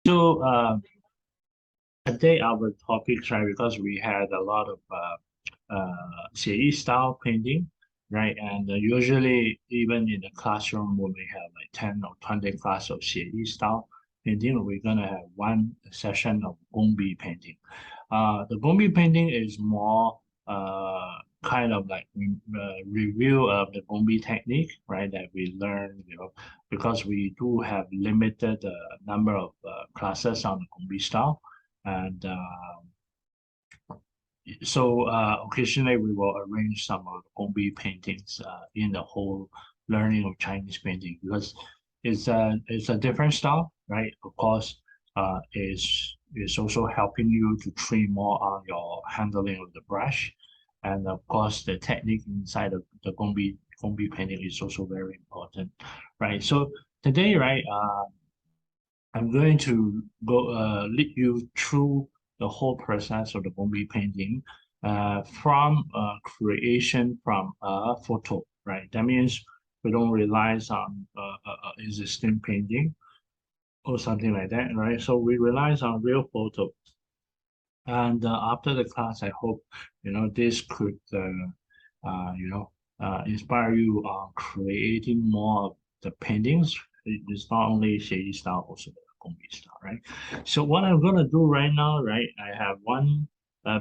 So today our topics, right? Because we had a lot of 写意 style painting, right? And usually, even in the classroom, when we have like 10 or 20 class of 写意 style painting, we're gonna have one session of GongBi painting. The GongBi painting is more kind of like review of the GongBi technique, right? That we learn, because we do have limited number of classes on the GongBi style, and so occasionally we will arrange some of Gongbi paintings in the whole learning of Chinese painting because it's a different style, right? Of course, is also helping you to train more on your handling of the brush, and of course the technique inside of the Gongbi painting is also very important, right? So today, right, I'm going to go lead you through the whole process of the Gongbi painting from creation from a photo, right? That means we don't rely on existing painting or something like that, right? So we rely on real photo. And after the class, I hope this could inspire you on creating more of the paintings. It's not only Shady style, also the Gongbi style, right? So what I'm gonna do right now, right? I have one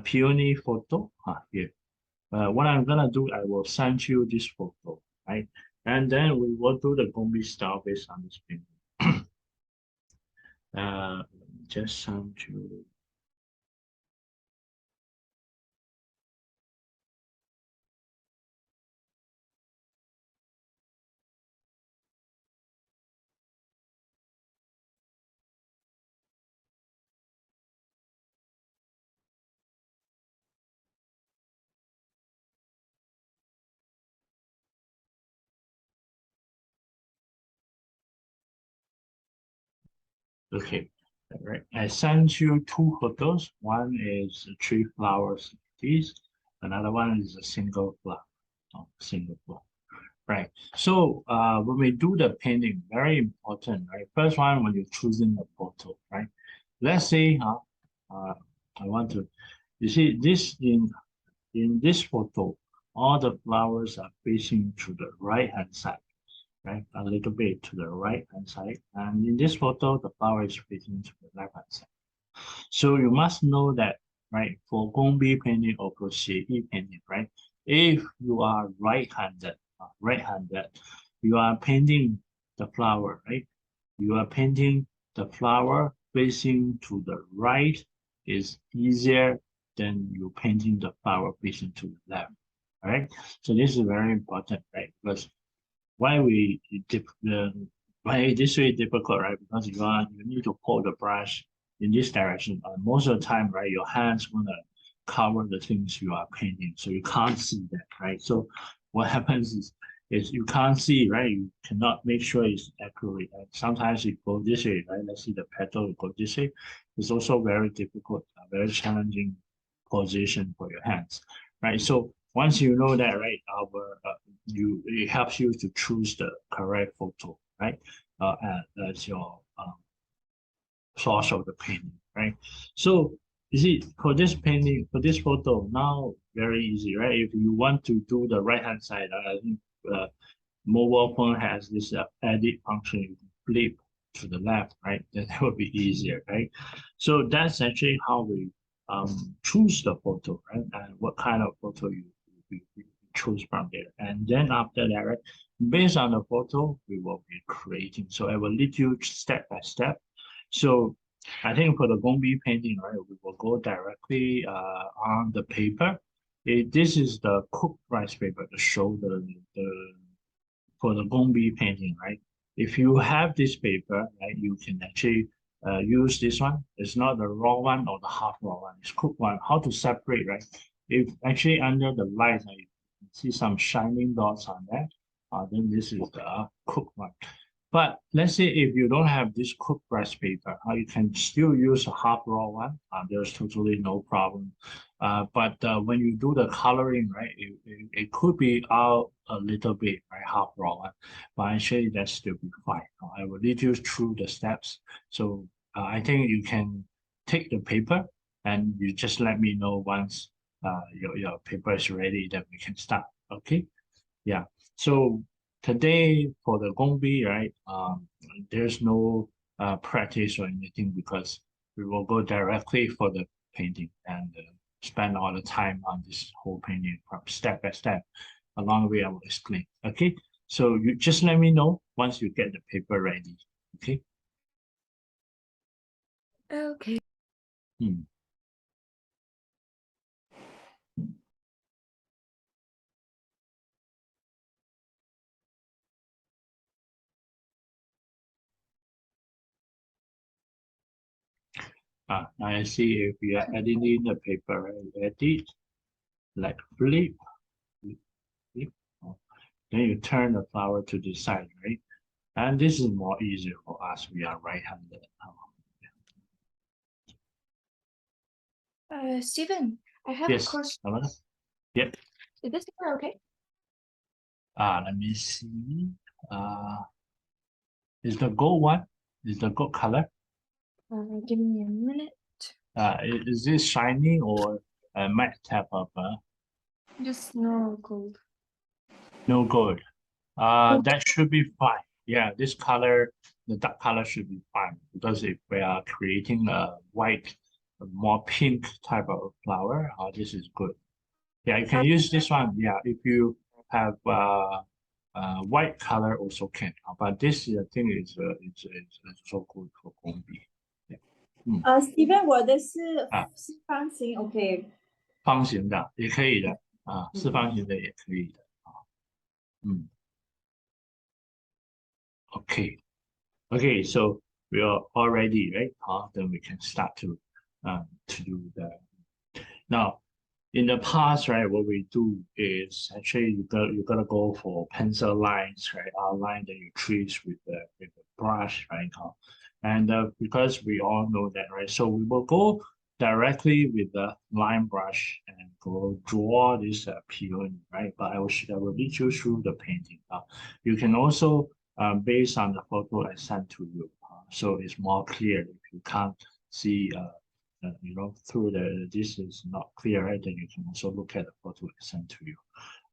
peony photo here. What I'm gonna do, I will send you this photo, right? And then we will do the Gongbi style based on this painting. Just send you. Okay, all right. I sent you two photos. One is a tree flowers, these. Another one is a single flower, single flower. Right. So when we do the painting, very important, right? First one, when you're choosing the photo, right? Let's say, I want to, you see this in this photo, all the flowers are facing to the right hand side, right? A little bit to the right hand side. And in this photo, the flower is facing to the left hand side. So you must know that, right? For Gongbi painting or for Xie painting, right? If you are right-handed, you are painting the flower, right? You are painting the flower facing to the right is easier than you painting the flower facing to the left, right? So this is very important, right? Because why we dip the why this way difficult, right? Because you need to hold the brush in this direction. Most of the time, right, your hands gonna cover the things you are painting, so you can't see that, right? So what happens is you can't see, right? You cannot make sure it's accurate. And sometimes it go this way, right? Let's see the petal go this way. It's also very difficult, very challenging position for your hands, right? So once you know that, right, it helps you to choose the correct photo, right? As your source of the painting, right? So you see, for this painting, for this photo, now very easy, right? If you want to do the right hand side, I think mobile phone has this edit function. You can flip to the left, right? Then that would be easier, right? So that's actually how we choose the photo, right? And what kind of photo you choose from there. And then after that, right, based on the photo, we will be creating. So I will lead you step by step. So I think for the Gongbi painting, right, we will go directly on the paper. This is the cooked rice paper to show the for the Gongbi painting, right? If you have this paper, right, you can actually use this one. It's not the raw one or the half raw one. It's cooked one. How to separate, right? If actually under the light, you can see some shining dots on that. Then this is the cooked one. But let's say if you don't have this cooked rice paper, you can still use a half raw one. There's totally no problem. But when you do the coloring, right, it could be out a little bit, right, half raw one. But actually that still be fine. I will lead you through the steps. So I think you can take the paper and you just let me know once your paper is ready, then we can start. Okay? Yeah. So today for the GongBi, right? There's no practice or anything because we will go directly for the painting and spend all the time on this whole painting from step by step. Along the way, I will explain. Okay. So you just let me know once you get the paper ready. Okay. Okay. Hmm. I see if you are adding in the paper, right? Edit, like flip, flip, flip. Oh, then you turn the flower to the side, right? And this is more easier for us. We are right-handed. Stephen, I have a Yes. question. Yep. Is this paper okay? Let me see. Is the gold one? Is the gold color? Give me a minute. Is this shiny or a matte type of Just no gold. no gold? Okay. That should be fine. Yeah, this color, the dark color should be fine because if we are creating a white, a more pink type of flower, this is good. Yeah, you can use this one. Yeah, if you have white color also can. But this I think is so good for GongBi. Yeah. Steven，我的是啊，是方形，OK。方形的也可以的四方形的也可以的OK OK, so we are all ready, right? Then we can start to do the now. In the past, right, what we do is actually you gotta go for pencil lines, right? Outline that you trace with the brush, right? And because we all know that, right? So we will go directly with the line brush and go draw this peony, right? But I will lead you through the painting. You can also based on the photo I sent to you, so it's more clear if you can't see through this is not clear, right? Then you can also look at the photo I sent to you.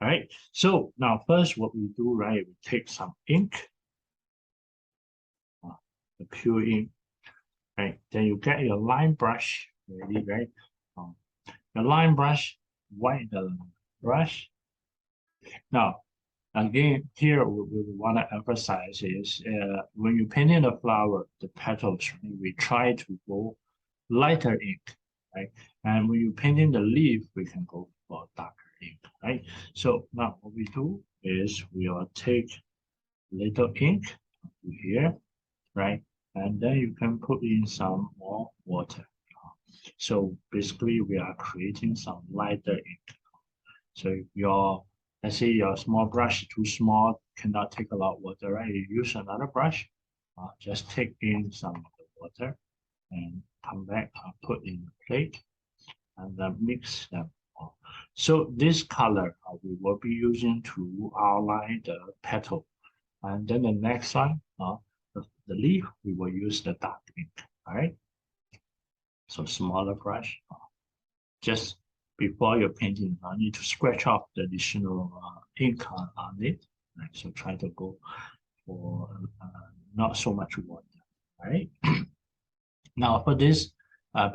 All right. So now first what we do, right? We take some ink, the pure ink, right? Then you get your line brush ready, right? Your line brush, wipe the brush. Now, again, here we want to emphasize is when you're painting the flower, the petals, right, we try to go lighter ink, right? And when you're painting the leaf, we can go for darker ink, right? So now what we do is we will take little ink here, right? And then you can put in some more water. So basically we are creating some lighter ink. So if let's say your small brush too small, cannot take a lot of water, right? You use another brush, just take in some of the water and come back, put in the plate and then mix them. So this color we will be using to outline the petal. And then the next one, the leaf, we will use the dark ink, all right? So smaller brush, just before you're painting, I need to scratch off the additional ink on it. Right? So try to go for not so much water, right? Now for this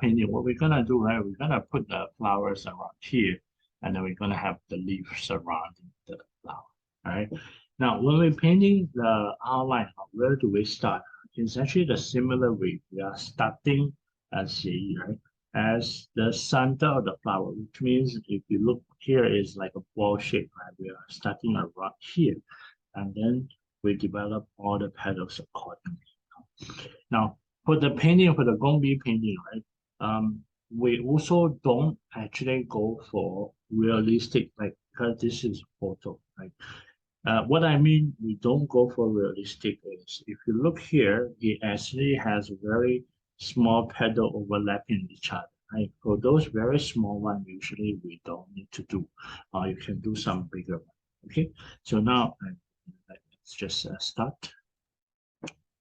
painting, what we're gonna do, right? We're gonna put the flowers around here, and then we're gonna have the leaves surrounding the flower, right? Now when we're painting the outline, where do we start? It's actually the similar way. We are starting as Xie, right? As the center of the flower, which means if you look here is like a ball shape, right? We are starting around here, and then we develop all the petals accordingly. Now, for the painting, for the GongBi painting, right? We also don't actually go for realistic, like because this is photo, right? What I mean, we don't go for realistic is if you look here, it actually has very small petal overlapping each other. Right? For those very small ones, usually we don't need to do. You can do some bigger one. Okay, so now let's just start.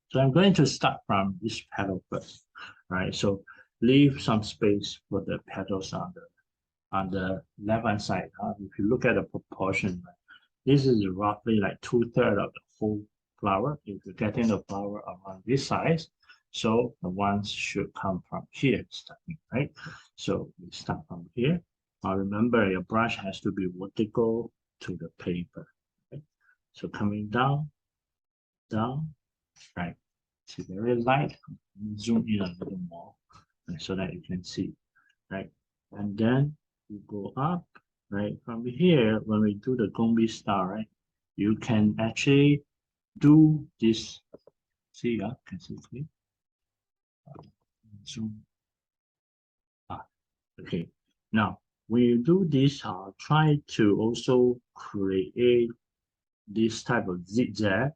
So I'm going to start from this petal first. right? So leave some space for the petals on the left hand side. If you look at the proportion, right, this is roughly like 2/3 of the whole flower. If you're getting the flower around this size, so the ones should come from here starting, right? So we start from here. Now remember, your brush has to be vertical to the paper. Right? So coming down, right? See, very light. Zoom in a little more, right, so that you can see, right? And then you go up, right? From here, when we do the GongBi style, right? You can actually do this. See, can see clear. Zoom. Okay. Now, when you do this, try to also create this type of zigzag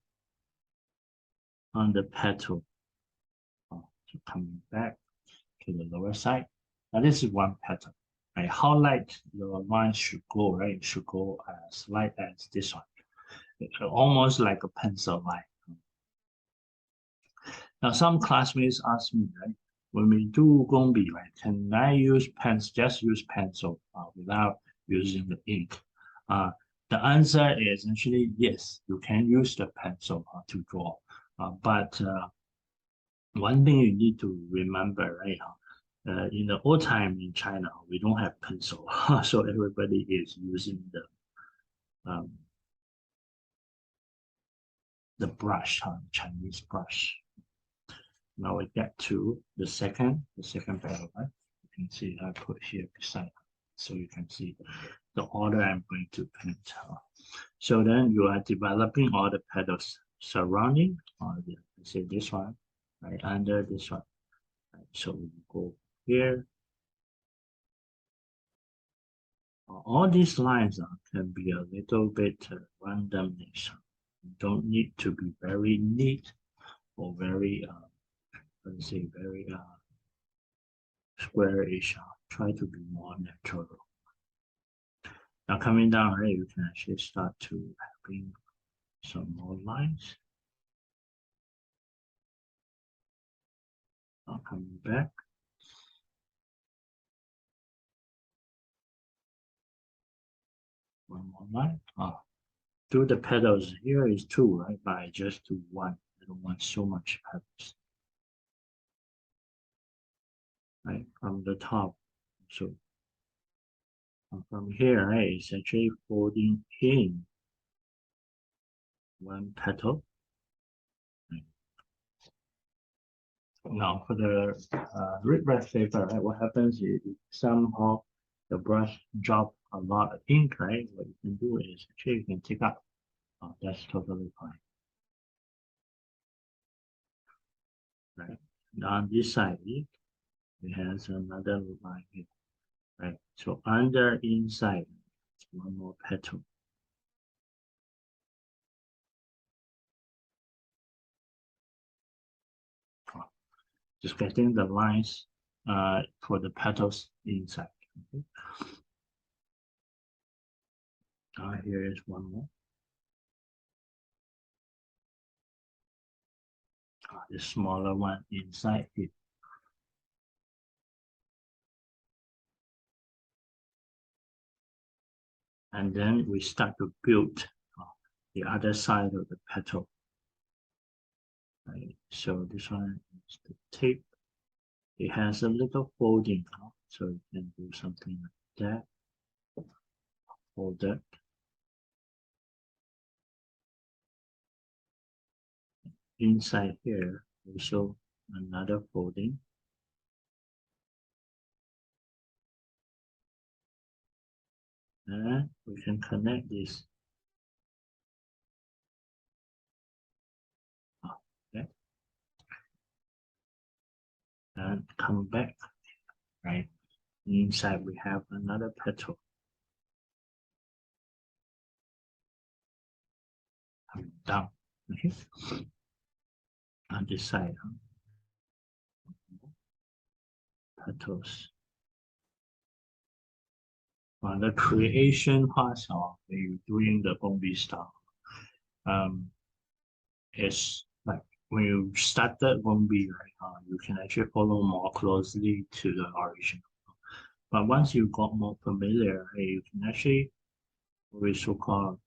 on the petal. So coming back to the lower side. Now, this is one petal. Right? How light your line should go, right? It should go as light as this one. It's almost like a pencil line. Now, some classmates ask me, right, when we do GongBi, right, can I use just use pencil without using the ink? The answer is actually yes, you can use the pencil to draw. But one thing you need to remember, right, in the old time in China, we don't have pencil, so everybody is using the brush, Chinese brush. Now we get to the second petal, right? You can see I put here beside, so you can see the order I'm going to paint. So then you are developing all the petals surrounding, let's say this one, right under this one. Right? So we go here. All these lines can be a little bit randomness. You don't need to be very neat or very let's say very squarish. Try to be more natural. Now coming down, right, you can actually start to having some more lines. Now coming back. One more line. Do the petals. Here is two, right? But I just do one. I don't want so much petals. Right, from the top. So from here, right, it's actually folding in one petal. Right. Now for the red paper, right, what happens is somehow the brush drop a lot of ink, right? What you can do is actually you can take up. That's totally fine. Right. And on this side, it has another line here. Right. So under inside, one more petal. Just getting the lines for the petals inside. Okay. Here is one more. The smaller one inside it. And then we start to build the other side of the petal. Right. So this one is the tip. It has a little folding, so you can do something like that. Fold that. Inside here, also another folding. And we can connect this. Okay. And come back, right? Inside we have another petal. Coming down, okay? On this side, petals. On the creation part of doing the GongBi style, it's like when you start that GongBi, right, you can actually follow more closely to the original. But once you got more familiar, you can actually we so-called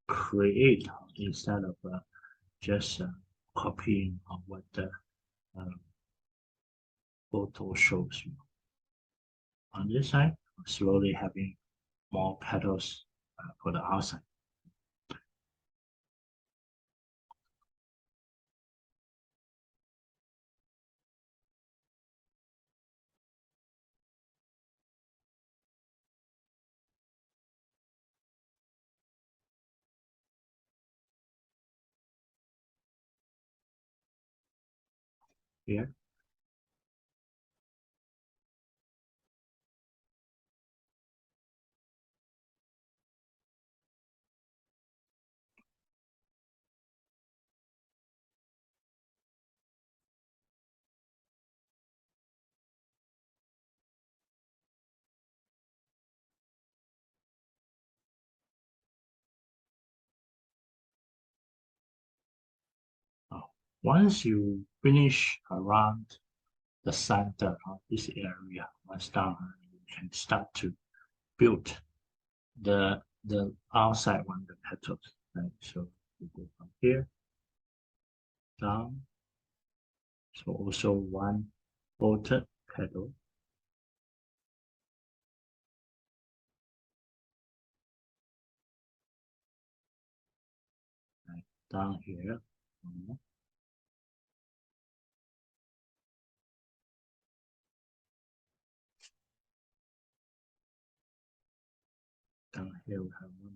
create instead of just copying of what the photo shows you. On this side, slowly having more petals for the outside. Here. Once you finish around the center of this area, once down, you can start to build the outside one, the petals. Right? So you go from here down. So also one bolted petal. Right, down here. Down here we have one.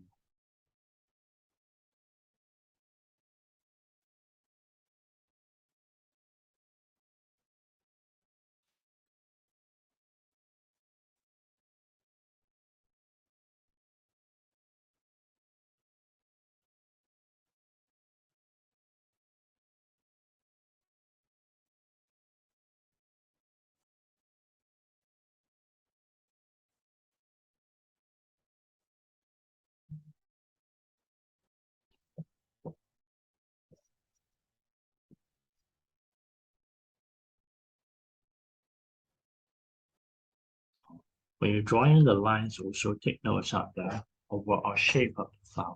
When you're drawing the lines, also take note of the overall shape of the flower.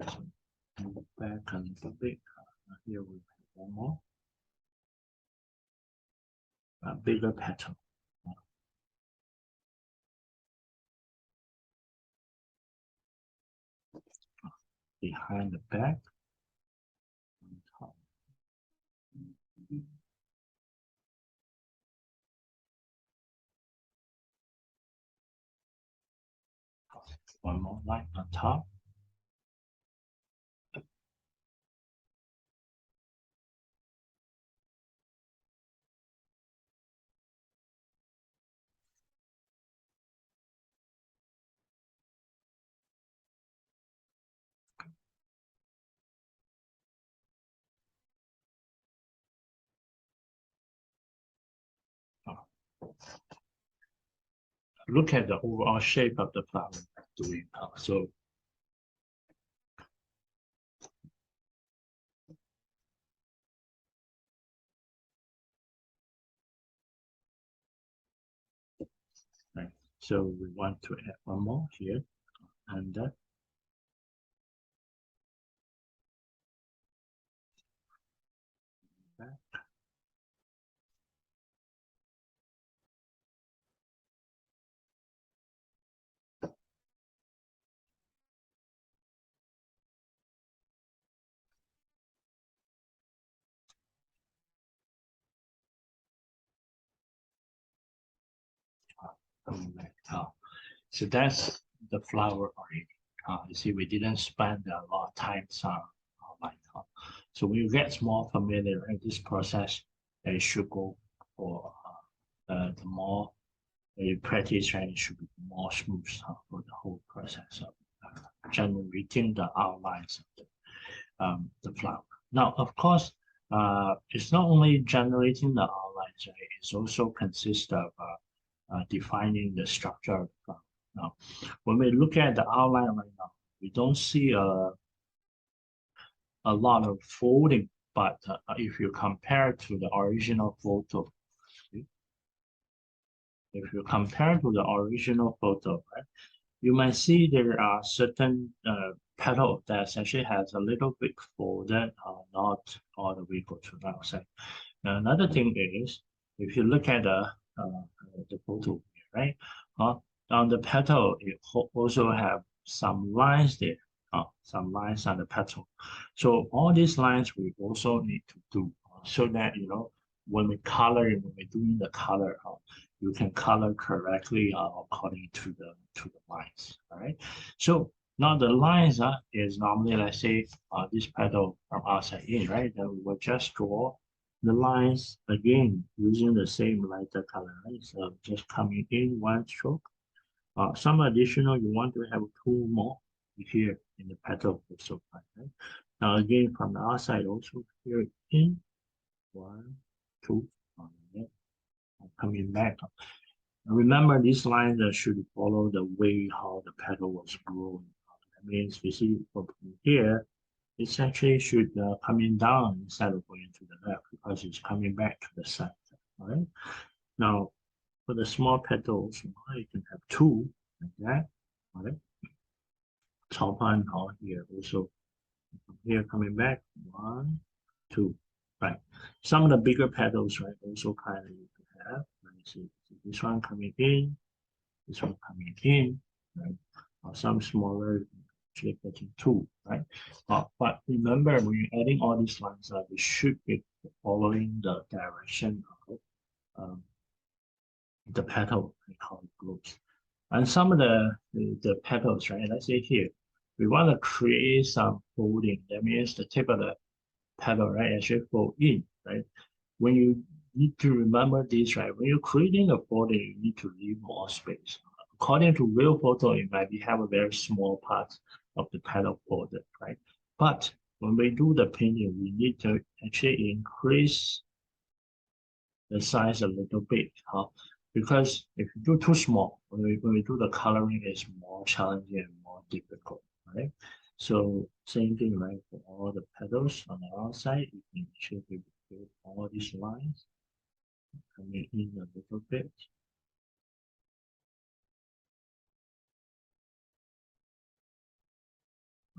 So move back a little bit. Here we have one more. A bigger petal. Behind the back. On top. One more line on top. Look at the overall shape of the flower doing. So right. So we want to add one more here, and back. So that's the flower already. You see, we didn't spend a lot of time on line. So when you get more familiar in this process, you should go for the more you practice, and it should be more smooth for the whole process of generating the outlines of the flower. Now, of course, it's not only generating the outlines, right? It's also consists of defining the structure of the flower. Now, when we look at the outline right now, we don't see a lot of folding but if you compare to the original photo, if you compare to the original photo, right, you might see there are certain petal that actually has a little bit folded, not all the way go to the outside. Now, another thing is, if you look at the photo, right, on the petal, it also have some lines there, some lines on the petal. So all these lines we also need to do so that, you know, when we color, when we're doing the color, you can color correctly according to the lines. All right. So now the lines is normally, let's say, this petal from outside in, right? Then we will just draw the lines again using the same lighter color, right? So just coming in one stroke. Some additional, you want to have two more here in the petal also, right? Now again from the outside also here in one, two, coming back. Remember, these lines should follow the way how the petal was growing. That means you see from here, it's actually should coming down instead of going to the left because it's coming back to the center. All right. Now, for the small petals, you can have two like that. All right. Top one here also. Here coming back, one, two. Right. Some of the bigger petals, right, also kind of you can have. Let me see. This one coming in, this one coming in, right? Some smaller, actually getting two, right? But remember, when you're adding all these lines, we should be following the direction of the petal and how it grows. And some of the petals, right? Let's say here, we want to create some folding. That means the tip of the petal, right, actually fold in, right? When you need to remember this, right? When you're creating a folding, you need to leave more space. According to real photo, it might be have a very small part of the petal folded, right? But when we do the painting, we need to actually increase the size a little bit, because if you do too small, when we do the coloring, it's more challenging and more difficult, right? So same thing, right? For all the petals on the outside, you can actually build all these lines coming in a little bit.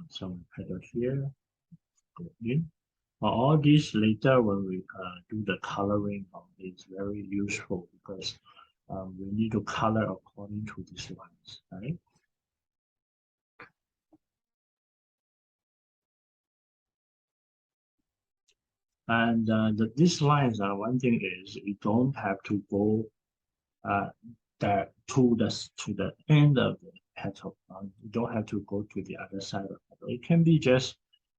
Some petals here, go in. All these later when we do the coloring, is very useful because we need to color according to these lines, right? And these lines, one thing is you don't have to go to the end of the petal. You don't have to go to the other side of the petal. It can be just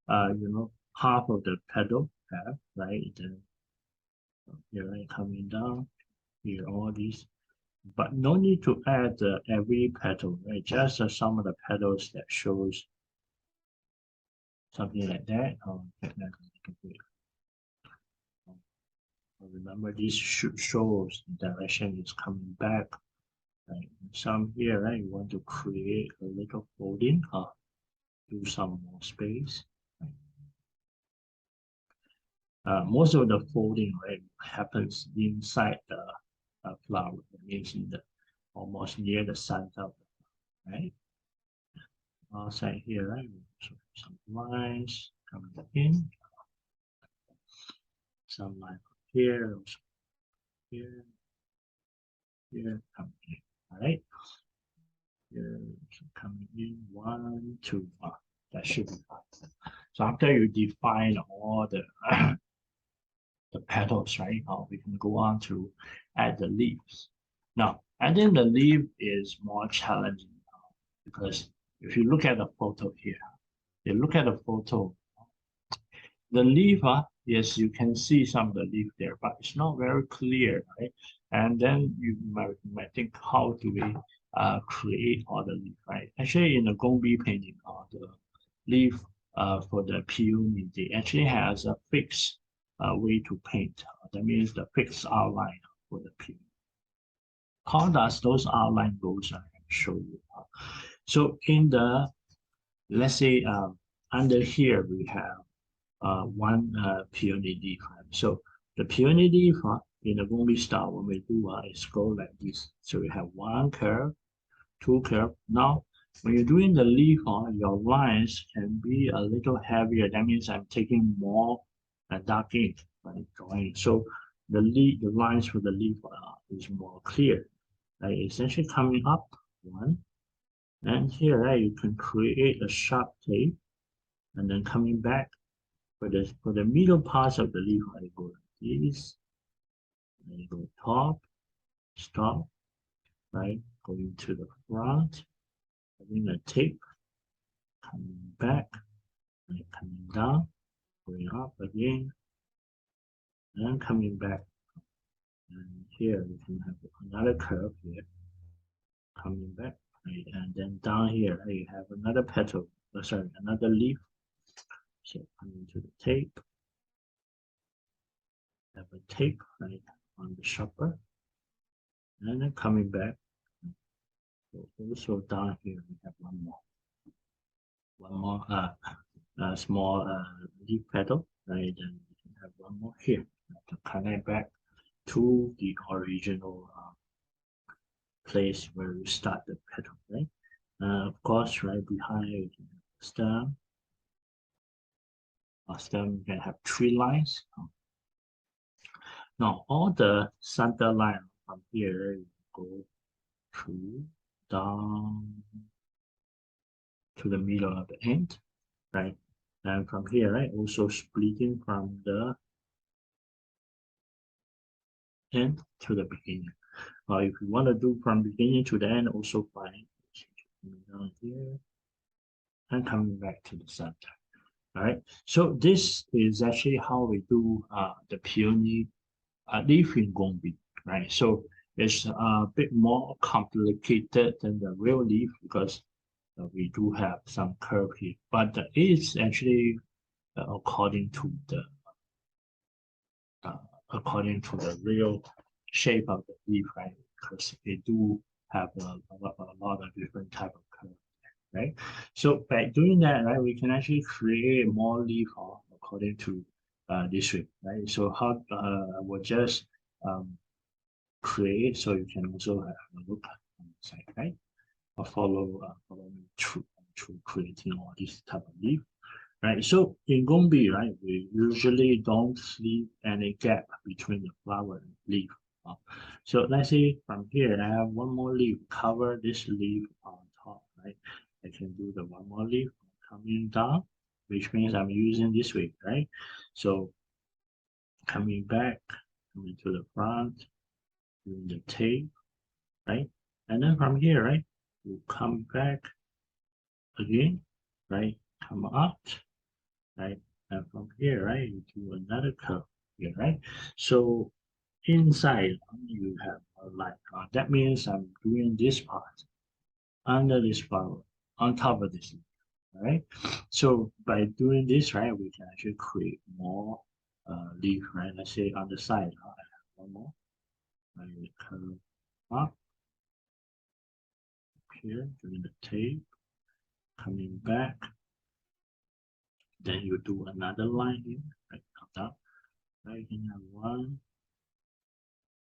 you know, half of the petal, right? Then here, right, coming down here, all these. But no need to add every petal, right? Just some of the petals that shows something like that. Remember, this shows the direction is coming back. Right? Some here, right? You want to create a little folding, do some more space. Most of the folding, right, happens inside the flower. That means in the almost near the center, right? Outside here, right? So some lines coming in, some line here, here, here, coming in. All right. Here, coming in, one, two, that should be fine. So after you define all the the petals, right? We can go on to add the leaves. Now, adding the leaf is more challenging because if you look at the photo here, you look at the photo, the leaf, yes, you can see some of the leaf there, but it's not very clear, right? And then you might think, how do we create all the leaf, right? Actually, in the GongBi painting, the leaf for the peony, they actually has a fixed way to paint. That means the fixed outline for the peony. How does those outline goes? I can show you. So in the, let's say under here we have one peony leaf. Right? So the peony leaf in the GongBi style, when we do is go like this. So we have one curve, two curve. Now, when you're doing the leaf, your lines can be a little heavier. That means I'm taking more dark ink, right? Drawing. So the lines for the leaf is more clear. Right? Essentially coming up one, and here right, you can create a sharp tape, and then coming back for the middle parts of the leaf, I go like this, and you go top, stop, right? Going to the front, having a tape, coming back, and coming down, going up again, and coming back. And here we can have another curve here, coming back, right? And then down here, right, you have another petal, sorry, another leaf. So coming to the tape, have a tape right on the sharper, and then coming back. So also down here we have one more small leaf petal, right? And we can have one more here to connect back to the original place where we start the petal, right? Of course, right behind the stem, you can have 3 lines. Now all the center line from here go through down to the middle of the end, right? And from here, right, also splitting from the end to the beginning. If you want to do from beginning to the end, also fine. Down here and coming back to the center. All right. So this is actually how we do the peony leaf in GongBi, right? So it's a bit more complicated than the real leaf because we do have some curve here, but it's actually according to the real shape of the leaf, right? Because they do have a lot of different type of curve, right? So by doing that, right, we can actually create more leaf according to this way, right? So how I will just create, so you can also have a look on the side, right? Or follow me through creating all this type of leaf. Right, so in GongBi, right, we usually don't leave any gap between the flower and leaf. So let's say from here, I have one more leaf, cover this leaf on top, right? I can do the one more leaf coming down, which means I'm using this way, right? So coming back, coming to the front, doing the tape, right? And then from here, right, you come back again, right? Come up, right? And from here, right, you do another curve here, right? So inside you have a line. That means I'm doing this part under this flower on top of this, right? So by doing this, right, we can actually create more leaf, right? Let's say on the side, I have one more. I curve up here, doing the tape, coming back. Then you do another line here, right? Come down. Right, you can have one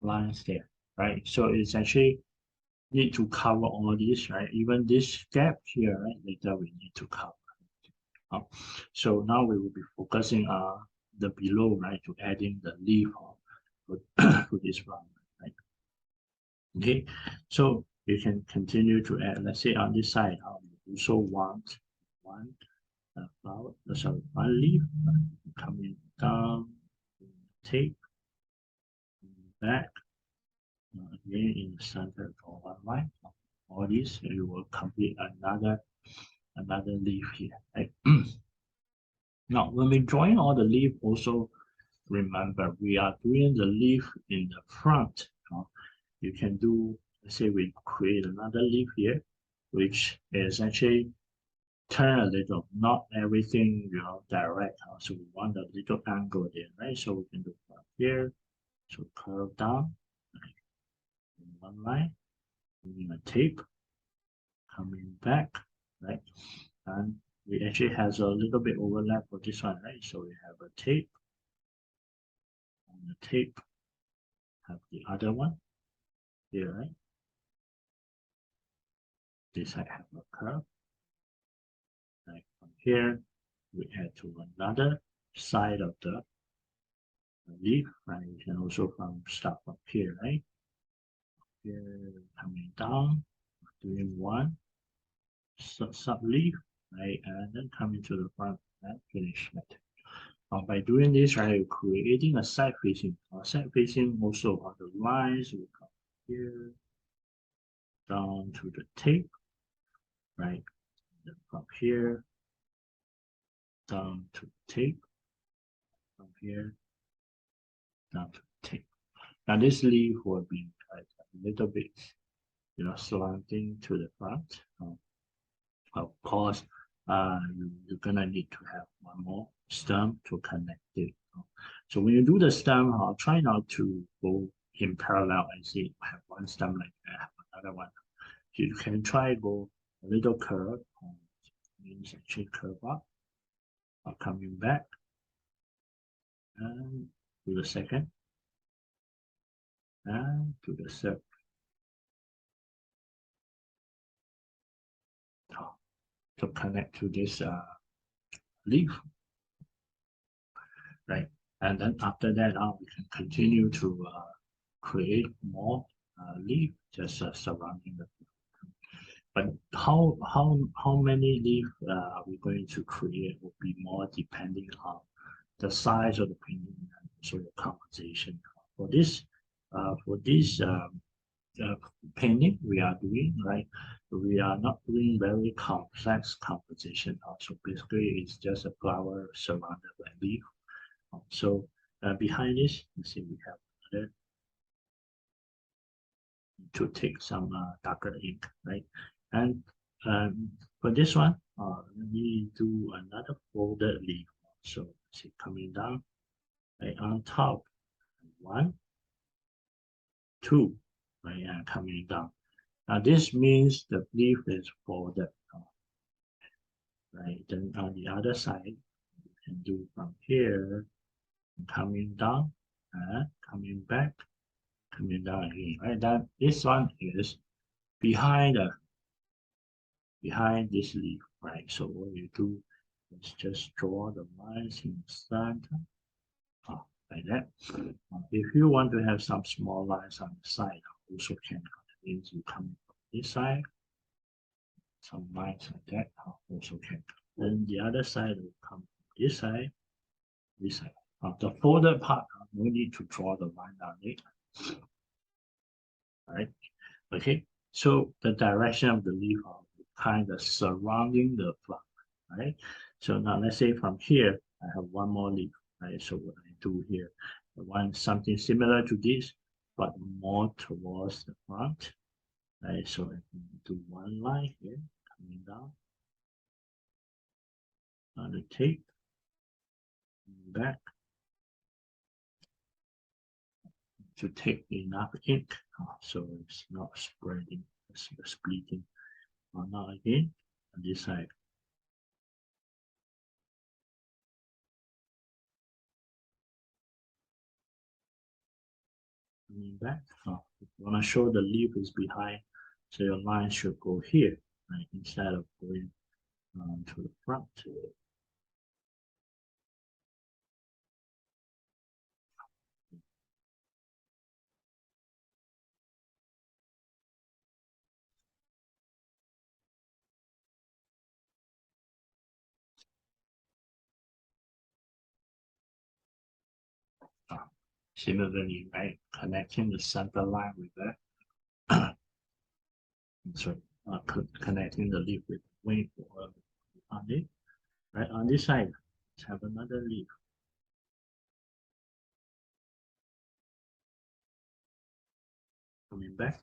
lines there, right? So it's actually need to cover all this, right? Even this gap here, right? Later we need to cover. So now we will be focusing on the below, right? To adding the leaf for this flower, right? Okay, so you can continue to add. Let's say on this side, we also want one flower, sorry, one leaf coming down, tape back. Again in the center for one line. All this you will complete another leaf here, right? Now when we join all the leaf, also remember we are doing the leaf in the front. You can do, let's say we create another leaf here, which is actually turn a little, not everything direct. So we want a little angle there, right? So we can do from here, so curve down, in one line, using a tape, coming back, right? And we actually has a little bit overlap for this one, right? So we have a tape, and the tape have the other one here, right? This side have a curve. Like from here, we add to another side of the leaf, right? You can also start from here, right? Here coming down, doing one sub leaf, right? And then coming to the front and finish that. By doing this, right, creating a side facing. Side facing also on the lines will come here down to the tape, right? Then from here down to the tape, from here down to the tape. Now this leaf will be a little bit, slanting to the front. Of course, you're gonna need to have one more stem to connect it. So when you do the stem, try not to go in parallel and see have one stem like that, have another one. You can try go a little curve, means actually curve up, coming back, and to the second, and to the third. To connect to this leaf, right? And then after that, we can continue to create more leaf just surrounding the. But how many leaf are we going to create will be more depending on the size of the painting and also the composition. For this painting we are doing, right? We are not doing very complex composition. So basically, it's just a flower surrounded by leaf. So behind this, you see we have another to take some darker ink, right? And for this one, let me do another folded leaf. So see coming down, right on top, 1, 2, right, and coming down. Now this means the leaf is folded, right? Then on the other side, you can do from here, coming down, and coming back, coming down again, right? That this one is behind this leaf, right? So what you do is just draw the lines in the center, like that. If you want to have some small lines on the side, also can. That means you come from this side, some lines like that, also can. Then the other side will come from this side, this side. The folded part, no need to draw the line down it. Right? Okay, so the direction of the leaf are kind of surrounding the flower, right? So now let's say from here, I have one more leaf, right? So what I do here, I want something similar to this, but more towards the front, right? So I can do one line here, coming down on the tape, back to take enough ink, so it's not spreading, it's splitting. Now again, on this side. Coming back, if you want to show the leaf is behind, so your line should go here, right, instead of going to the front. Similarly, right, connecting the center line with that. So connecting the leaf with the wing on it, right? On this side, let's have another leaf. Coming back.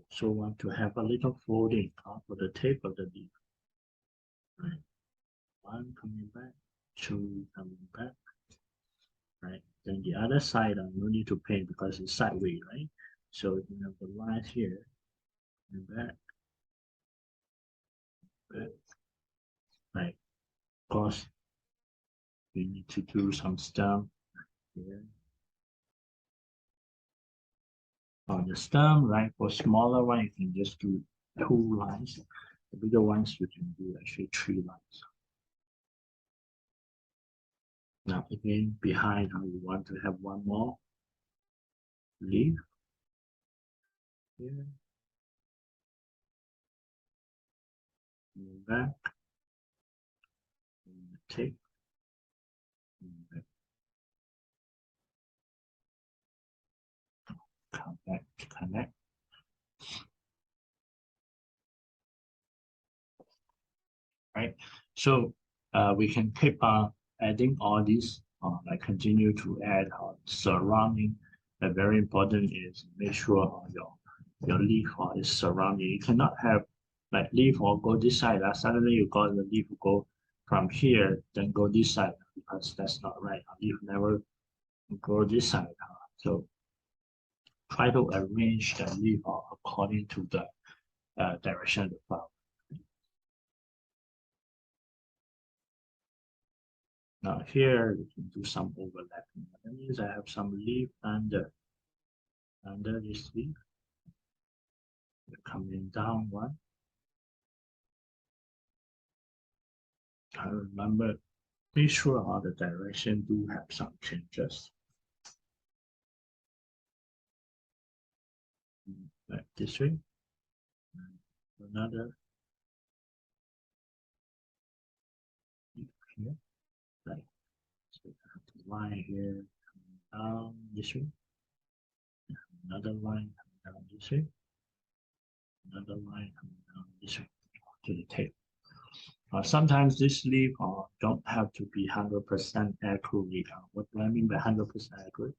So want to have a little folding for the tip of the leaf. Right. 1 coming back, 2 coming back, right? Then the other side, no need to paint because it's sideways, right? So you have the lines here and back, right? Of course, you need to do some stem here. On the stem, right? For smaller one, you can just do 2 lines. The bigger ones, you can do actually 3 lines. Now again, behind, you want to have one more leaf here, and back, and take, and back. Come back to connect. Right, so we can keep on adding all these, like continue to add surrounding. Very important is make sure your leaf is surrounding. You cannot have like leaf or go this side. Suddenly you got the leaf go from here, then go this side, because that's not right. Leaf never go this side. So try to arrange the leaf according to the direction of the flower. Now here you can do some overlapping. That means I have some leaf under this leaf. Coming down one. I remember, be sure how the direction do have some changes. Like this way. Another here. Like so I have the line here coming down this way. Another line coming down this way. Another line coming down this way to the tail. Sometimes this leaf don't have to be 100% accurate. What do I mean by 100% accurate?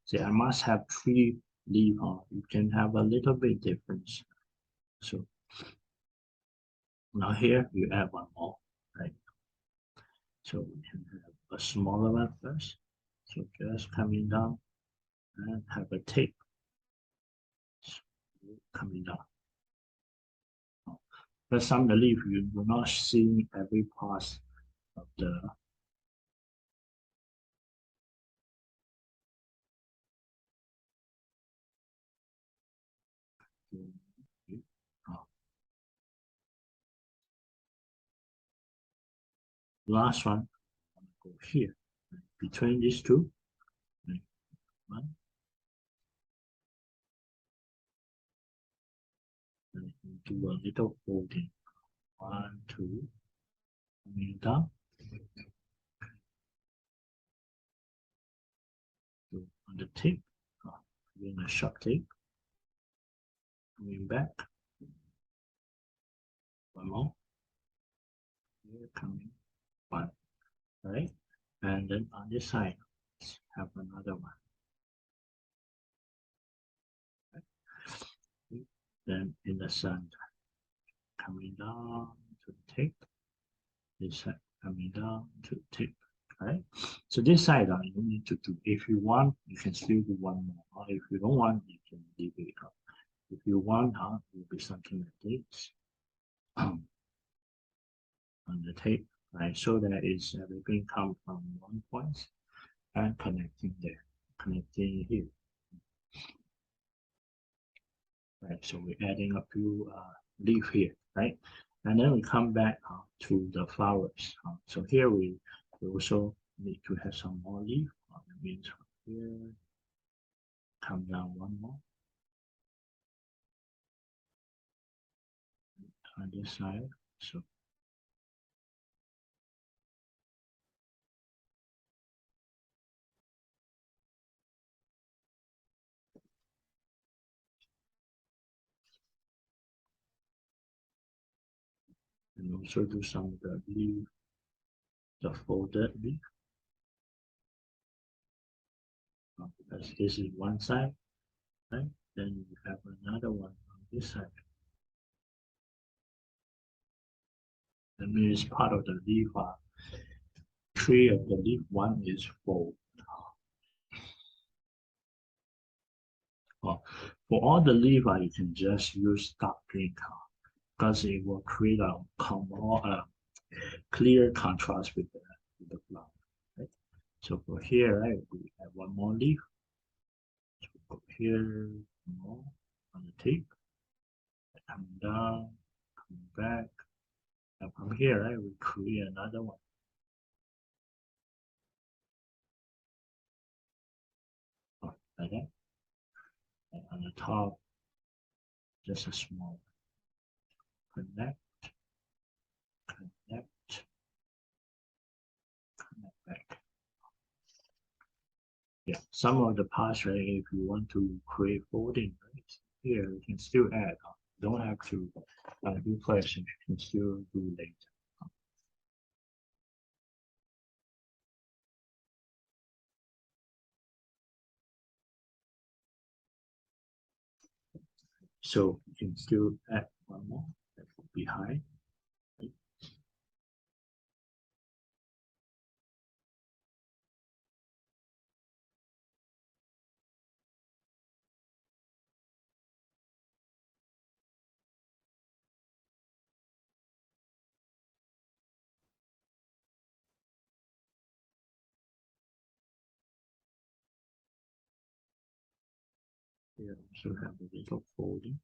Say I must have 3 leaf. You can have a little bit difference. So now here you add one more, right? So we can have a smaller one first. So just coming down and have a tape coming down. But some the leaf you will not see every part of the last one. I'm going to go here between these two. One. And do a little folding. 1, 2, coming down. So on the tip, doing a short tape. Coming back. One more. Here coming. One. Right? And then on this side, have another one. Right? Then in the center, coming down to the tip. This side coming down to the tip. Right? So this side you need to do. If you want, you can still do one more. Or if you don't want, you can leave it up. If you want, it will be something like this. On the tape, right? So that is everything come from one point and connecting there, connecting here. Right, so we're adding a few leaf here, right? And then we come back to the flowers. So here we also need to have some more leaf. That means here, come down one more. On this side, so and also do some of the leaf, the folded leaf. Because this is one side, right? Then you have another one on this side. That means part of the leaf, 3 of the leaf, 1 is fold. For all the leaf, you can just use dark green color because it will create a more clear contrast with the flower. Right? So for here, right, we have one more leaf. So go here, more on the tip, come down, come back, and from here, right, we create another one. Like that. And on the top, just a small connect, connect, connect back. Yeah, some of the parts, right, if you want to create folding, right, here you can still add. Don't have to do first, you can still do later. So you can still add one more behind. Right? Here also have a little folding.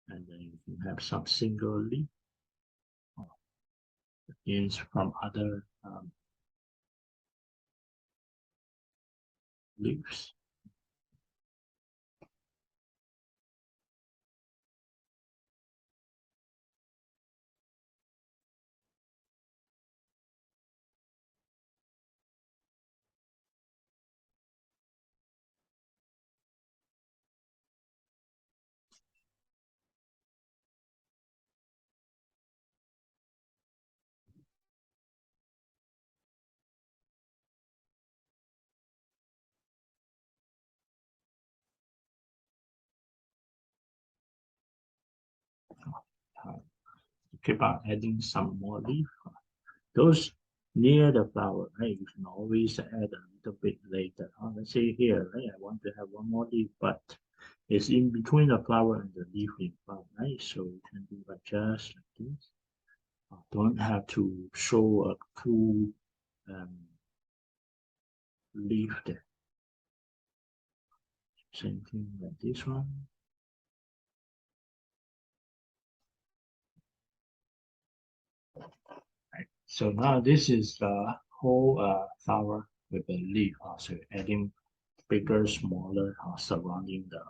And then you can have some single leaf ends from other leaves. Keep on adding some more leaf. Those near the flower, right? You can always add a little bit later. Let's say here, right? I want to have one more leaf, but it's in between the flower and the leaf in front, right? So you can do like just like this. Don't have to show a cool leaf there. Same thing like this one. Right. So now this is the whole flower with a leaf. So adding bigger, smaller, surrounding the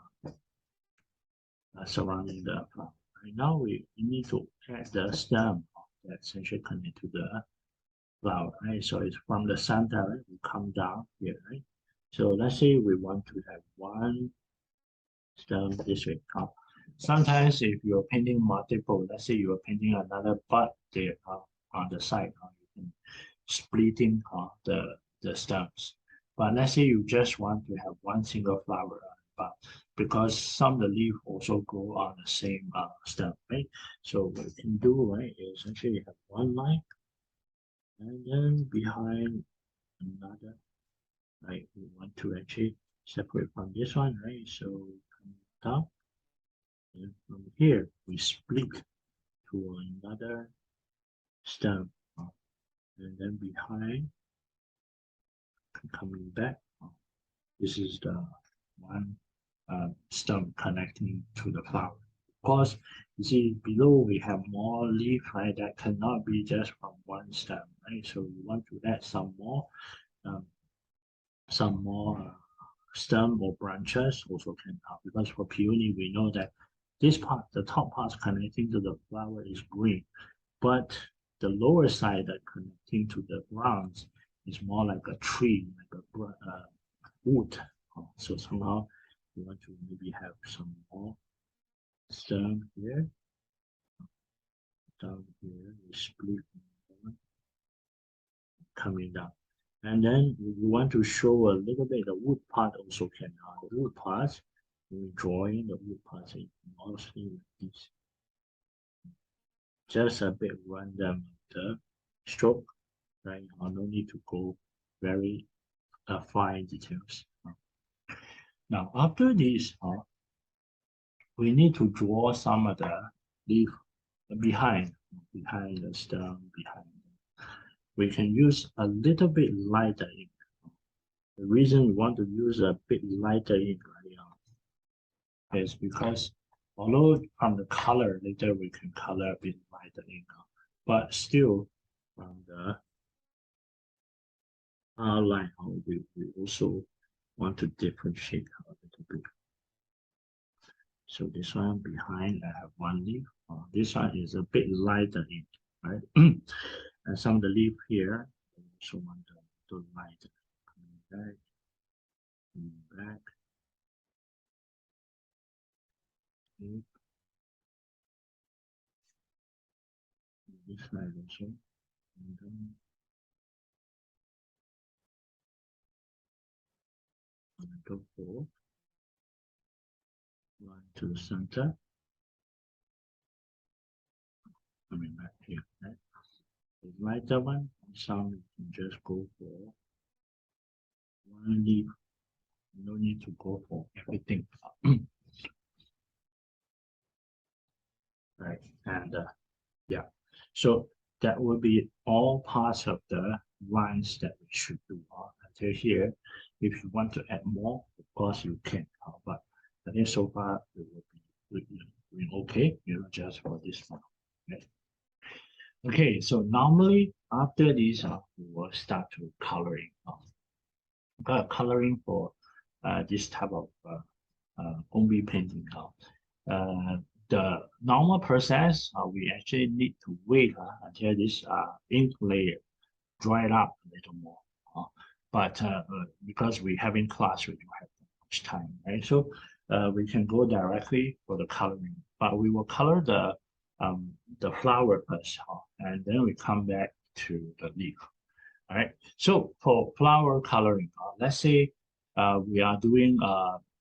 flower. Right now we need to add the stem that's essentially connected to the flower. Right. So it's from the center. Right? We come down here. Right. So let's say we want to have one stem this way. Sometimes if you're painting multiple, let's say you're painting another bud there on the side, you can splitting the stems. But let's say you just want to have one single flower, but because some of the leaf also grow on the same stem, right? So what you can do, right, is actually you have one line, and then behind another, right? We want to actually separate from this one, right? So come down, and from here we split to another stem, and then behind coming back. This is the one stem connecting to the flower. Of course, you see below we have more leaf, right? That cannot be just from one stem, right? So we want to add some more stem or branches also can help, because for peony we know that this part, the top part connecting to the flower is green, but the lower side that connecting to the grounds is more like a tree, like a wood. So somehow we want to maybe have some more stem here, down here, we split coming down. And then we want to show a little bit the wood part also can. The wood parts, we drawing the wood parts in mostly like this. just a bit random the stroke, right? No need to go very fine details. Now after this, we need to draw some of the leaf behind the stem behind. We can use a little bit lighter ink. The reason we want to use a bit lighter ink right now is because although from the color later we can color a bit lighter ink, but still from the outline we also want to differentiate a little bit. So this one behind I have one leaf. This one is a bit lighter ink, right? And some of the leaf here I also want to lighter. Coming back. Okay. This side also. And then go for line to the center. Coming back here, right? The lighter one, some you can just go for one leaf. No need to go for everything. Right, and yeah, so that will be all parts of the lines that we should do until here. If you want to add more, of course you can, but I think so far it will be okay, just for this one. Okay. Okay, so normally after this, we will start to coloring. Coloring for this type of GongBi painting. The normal process, we actually need to wait until this ink layer dried up a little more. But because we have in class, we don't have much time, right? So we can go directly for the coloring. But we will color the flower first, and then we come back to the leaf. All right. So for flower coloring, let's say we are doing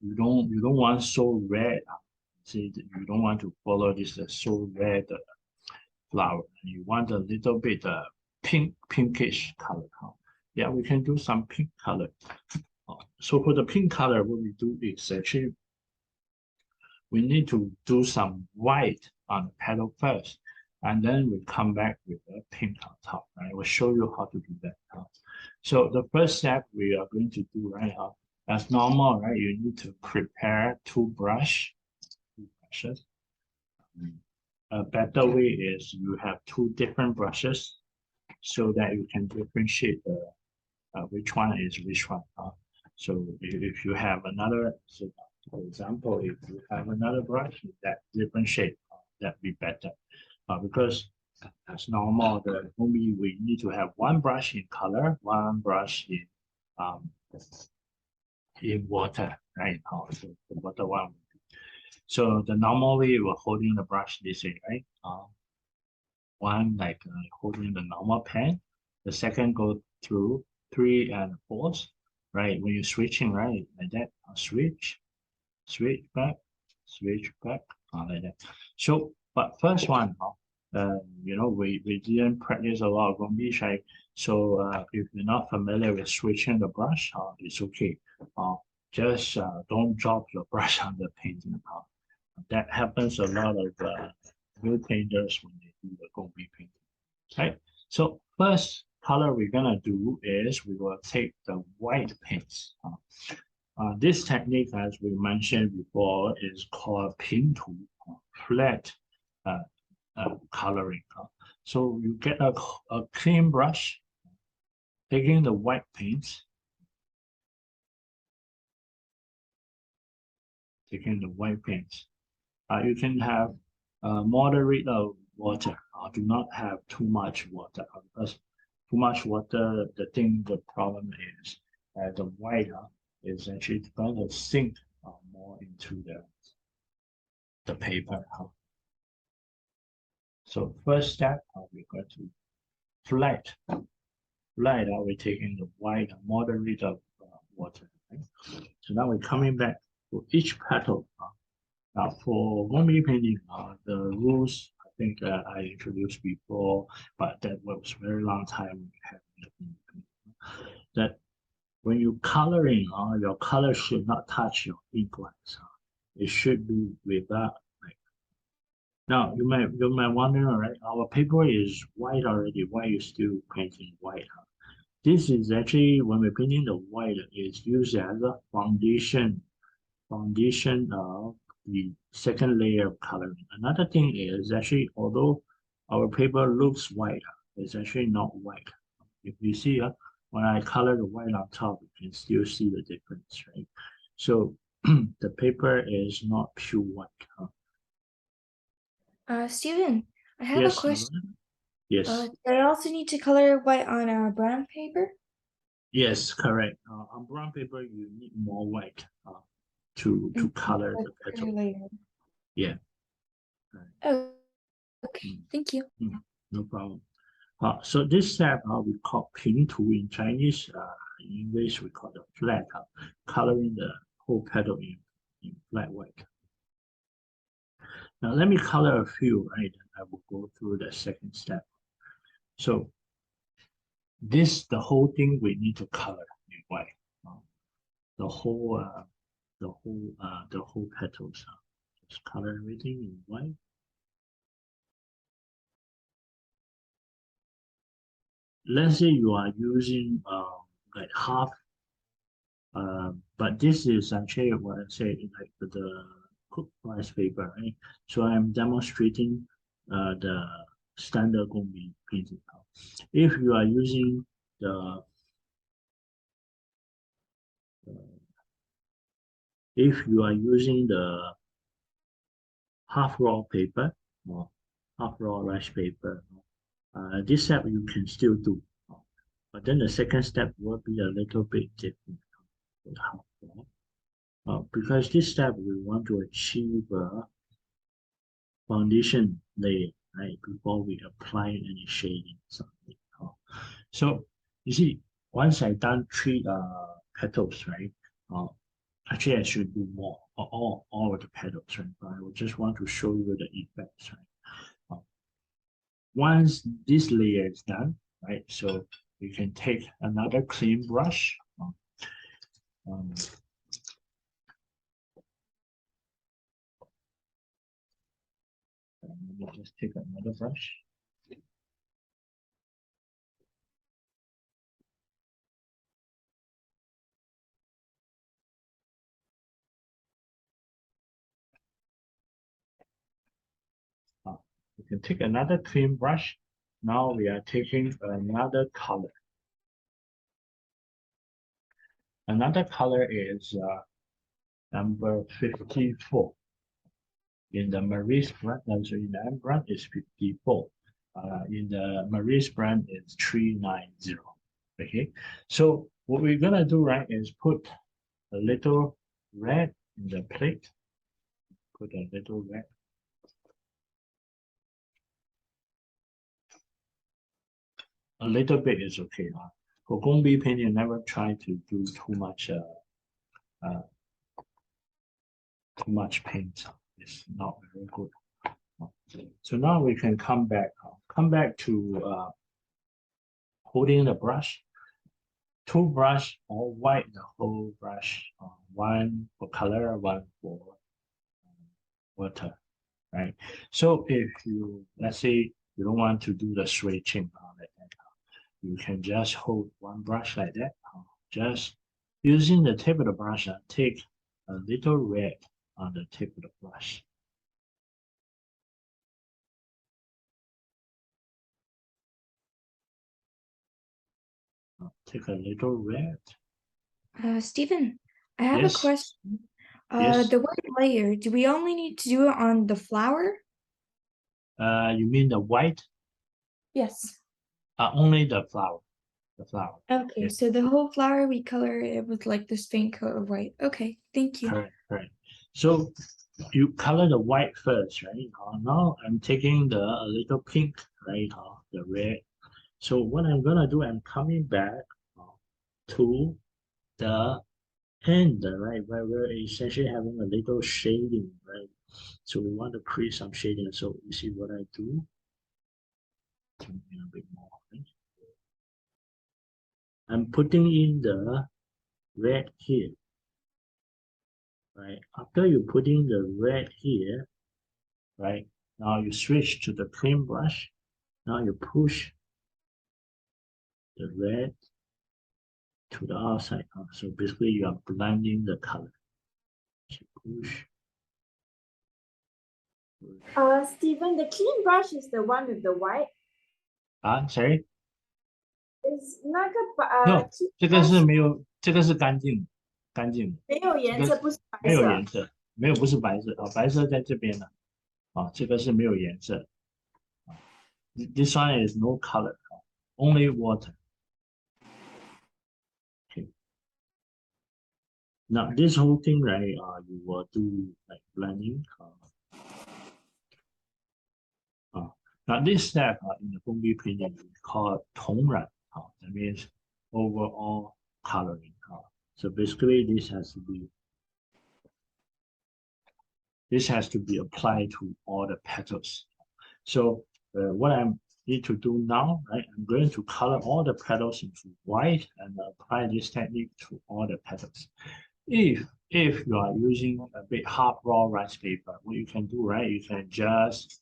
you don't want so red. See, you don't want to follow this so red flower. You want a little bit pinkish color. Yeah, we can do some pink color. So for the pink color, what we do is actually we need to do some white on the petal first, and then we come back with the pink on top. Right? We'll show you how to do that. So the first step we are going to do right now, as normal, right? You need to prepare two brushes. A better way is you have two different brushes so that you can differentiate which one is which one. So if you have another, so for example, if you have another brush that different shape, that'd be better. Because as normal, only we need to have one brush in color, one brush in water, right? So the water one. So the normal way we're holding the brush this way, right? One like holding the normal pen. The second go through 3 and 4, right? When you're switching, right, like that, switch back, like that. So, but first one, we didn't practice a lot of GongBi, right? So if you're not familiar with switching the brush, it's okay. Just don't drop your brush on the painting. That happens a lot of new painters when they do the GongBi painting. Right. So first color we're gonna do is we will take the white paints. This technique, as we mentioned before, is called pintu, flat coloring. So you get a clean brush, taking the white paints, you can have moderate water. Do not have too much water because too much water, the problem is the white is actually going to sink more into the paper. So first step, we're going to flat. We're taking the white moderate of water. Right? So now we're coming back to each petal. Now for GongBi painting, the rules think I introduced before, but that was very long time we have that when you coloring, your color should not touch your ink lines. It should be without. Now you might wonder, all right, our paper is white already. Why you still painting white? This is actually when we're painting the white, it's used as a foundation of the second layer of coloring. Another thing is actually, although our paper looks white, it's actually not white. If you see, when I color the white on top, you can still see the difference, right? So the paper is not pure white. Steven, I have a Yes, question. yes, Do I also need to color white on brown paper? yes, correct. On brown paper, you need more white to color the petal. Later. Yeah. Oh, okay. Thank you. No problem. So this step we call 平涂 in Chinese. In English, we call it flat, coloring the whole petal in flat white. Now let me color a few, right? I will go through the second step. So the whole thing we need to color in white. The whole petals. Just color everything in white. Let's say you are using like half, but this is actually what I say like the cooked rice paper, right? So I'm demonstrating the standard GongBi painting. If you are using the if you are using the half raw paper or half raw rice paper, this step you can still do. But then the second step will be a little bit different with half raw. Because this step we want to achieve a foundation layer, right, before we apply any shading something. So you see, once I done three petals, right? Actually, I should do more, all of the petals, right? But I would just want to show you the effects, right? Once this layer is done, right? So you can take another clean brush. Let me just take another brush. You can take another clean brush. Now we are taking another color. Another color is number 54. In the Maurice brand, so in the M brand is 54. In the Maurice brand is 390. Okay, so what we're gonna do, right, is put a little red in the plate. Put a little red. A little bit is okay. For GongBi painting, never try to do too much paint. It's not very good. So now we can come back to holding the brush. Two brush or white the whole brush. One for color, one for water, right? So if you, let's say you don't want to do the switching like that, you can just hold one brush like that. Just using the tip of the brush, take a little red on the tip of the brush. Take a little red. Steven, I have a Yes. question. Yes. The white layer, do we only need to do it on the flower? You mean the white? Yes. Only the flower. The flower. Okay, Yes. so the whole flower we color it with like this faint coat of white. Okay, thank you. Correct, correct. So you color the white first, right? Now I'm taking the a little pink, right? The red. So what I'm gonna do, I'm coming back to the end, right? Where we're essentially having a little shading, right? So we want to create some shading. So you see what I do? Zoom in a bit more. Right? I'm putting in the red here. Right. After you put in the red here, right? Now you switch to the clean brush. Now you push the red to the outside. So basically you are blending the color. So push. Steven, the clean brush is the one with the white. Sorry? Is 那个No, clean 这个是 brush 没有，这个是干净的，没有颜色，不是白没有色。颜色，没有不是白色啊，白色在这边呢，这个是没有颜色。This one is no color, only water. Okay. Now this whole thing, right? You will do like blending. Now this step in the GongBi painting is called 同染. That means overall coloring. So basically, this has to be applied to all the petals. So what I need to do now, right? I'm going to color all the petals into white and apply this technique to all the petals. If you are using a bit hard raw rice paper, what you can do, right? You can just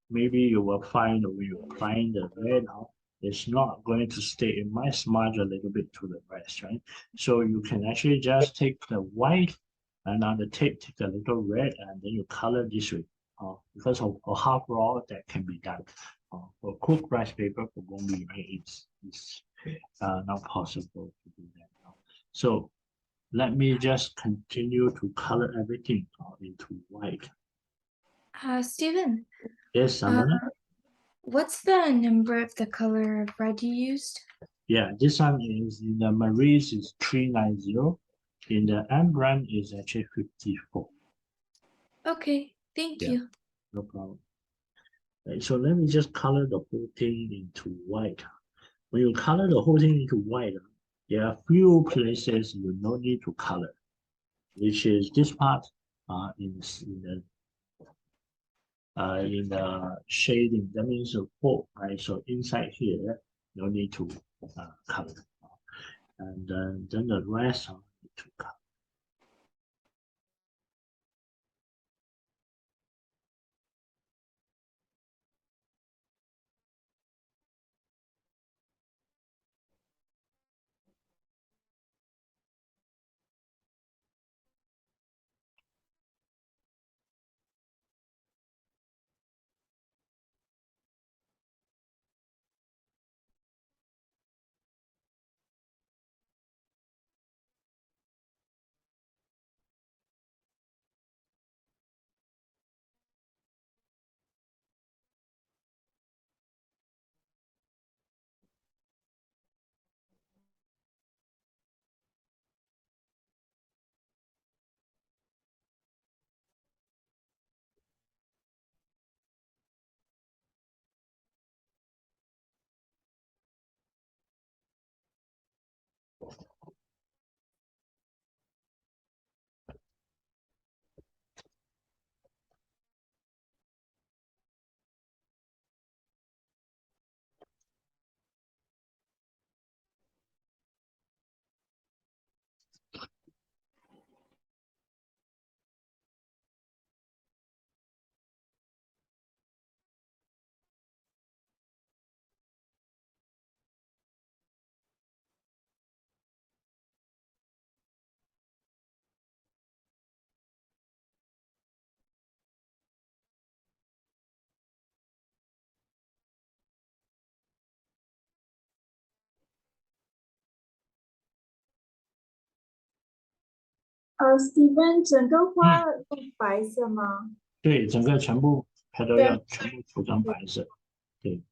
maybe you will find when you're applying the red now, it's not going to stay. It might smudge a little bit to the rest, right? So you can actually just take the white and on the tape, take a little red, and then you color this way. Because of half raw, that can be done. For cooked rice paper, for GongBi, right, it's not possible to do that now. So let me just continue to color everything into white. Steven, Yes, Samana? what's the number of the color of red you used? Yeah, this one is in the Maurice is 390. In the Ambran is actually 54. Okay, thank Yeah. you. No problem. Right, so let me just color the whole thing into white. When you color the whole thing into white, there are few places you no need to color, which is this part in the shading. That means the port, right? So inside here, no need to color, and then the rest need to color. Steven，整个花用白色吗？对，整个全部它都要全部涂成白色。对。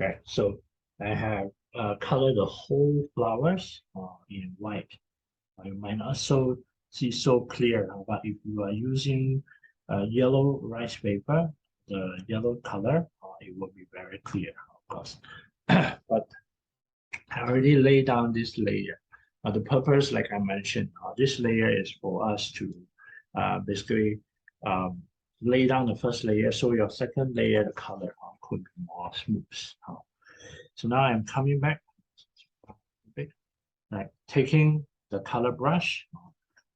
Okay, so I have colored the whole flowers in white. You might not see so clear, but if you are using yellow rice paper, the yellow color, it will be very clear, of course. But I already laid down this layer. The purpose, like I mentioned, this layer is for us to basically lay down the first layer, so your second layer, the color could be more smooth. So now I'm coming back, like taking the color brush.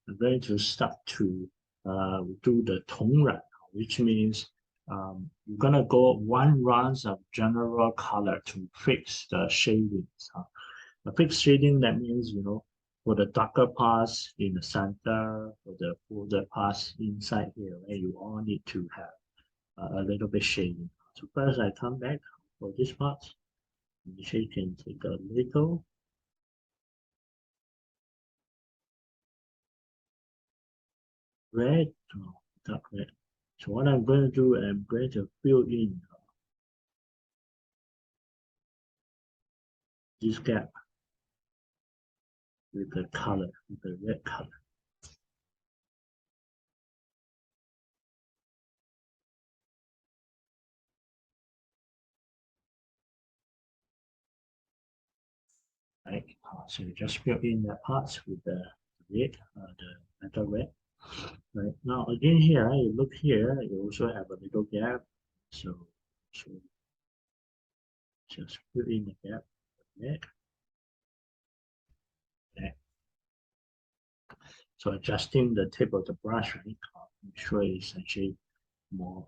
I'm going to start to do the 同染, which means you're gonna go one round of general color to fix the shadings. The fixed shading, that means, for the darker parts in the center, for the bolder parts inside here, right, you all need to have a little bit shading. So first I come back for this part. You can take a little red, dark red. So what I'm going to do, I'm going to fill in this gap with the color, with the red color. Right, so you just fill in that part with the red, the metal red. Right, now again here, you look here, you also have a little gap. So just fill in the gap. Red. Okay. So adjusting the tip of the brush, right, make sure it's actually more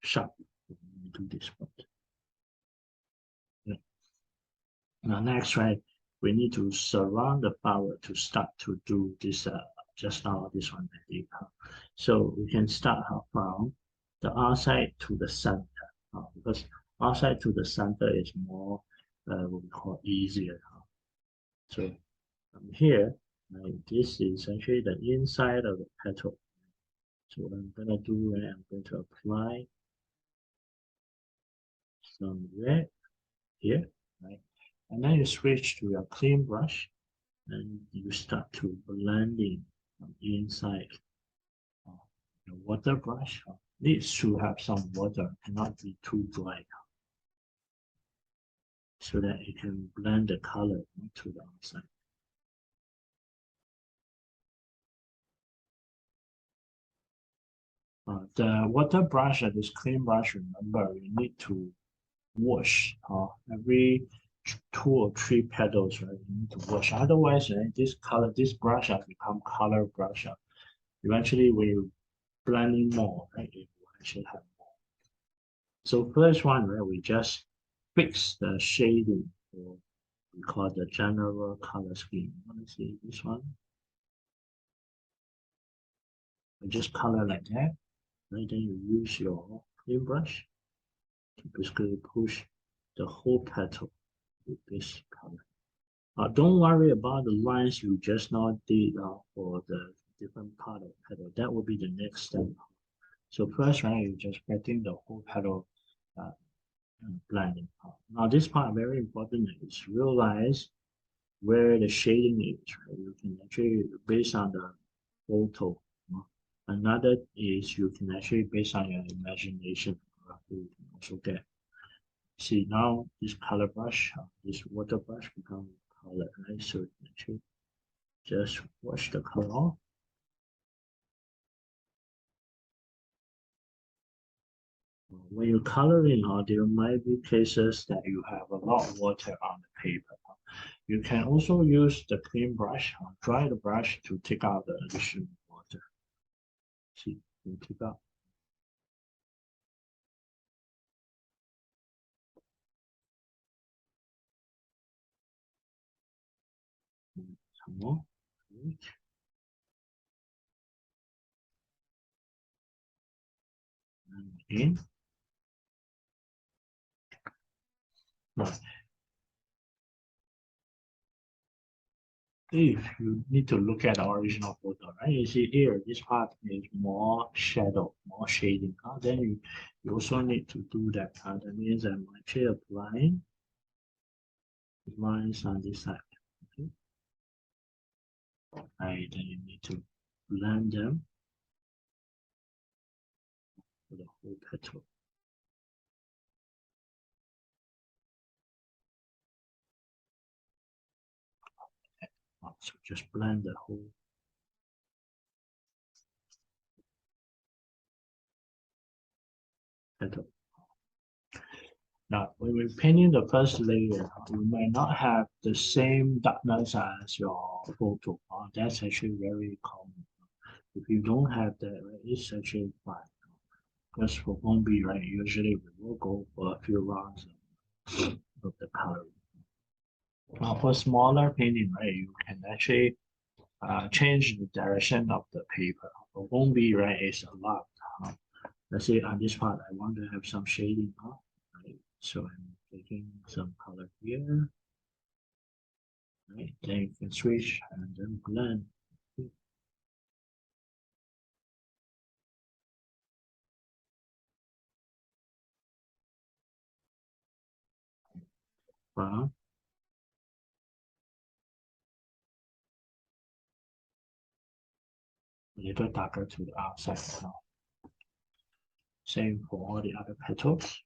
sharp when you do this part. Yeah. Now next, right, we need to surround the flower to start to do this, just now this one I did. So we can start from the outside to the center, because outside to the center is more what we call easier. So from here, right, this is actually the inside of the petal. So what I'm gonna do, right, I'm going to apply some red here, right, and then you switch to your clean brush and you start to blending from inside. The water brush needs to have some water, cannot be too dry, so that it can blend the color to the outside. The water brush and this clean brush, remember, you need to wash every 2 or 3 petals, right? You need to wash. Otherwise, right, this brush has become color brush. Eventually, when you blending more, right, it will actually have more. So first one, right, we just fix the shading, or we call the general color scheme. Let me see this one. I just color like that, right? Then you use your clean brush to basically push the whole petal with this color. Don't worry about the lines you just now did for the different part of the petal. That will be the next step. So first, right, you're just getting the whole petal blending. Now this part very important is realize where the shading is. Right? You can actually based on the photo. Another is you can actually based on your imagination. You can also get. See now this color brush, this water brush become color, right? So you can actually just wash the color off. When you're coloring, there might be cases that you have a lot of water on the paper. You can also use the clean brush, dry the brush to take out the additional water. See, you take out. Some more. And again. if you need to look at the original photo, right? You see here, this part is more shadow, more shading. Then you also need to do that. That means I'm actually applying lines on this side. Okay. Right, then you need to blend them for the whole petal. So just blend the whole petal. Now, when we're painting the first layer, you might not have the same darkness as your photo. That's actually very common. If you don't have that, right, it's actually fine. Because for GongBi, right, usually we will go for a few rounds of the coloring. Now, for smaller painting, right, you can actually change the direction of the paper. For GongBi, right, it's a lot. Let's say on this part, I want to have some shading, right? So I'm taking some color here, right? Then you can switch and then blend. Brown. A little darker to the outside. Same for all the other petals.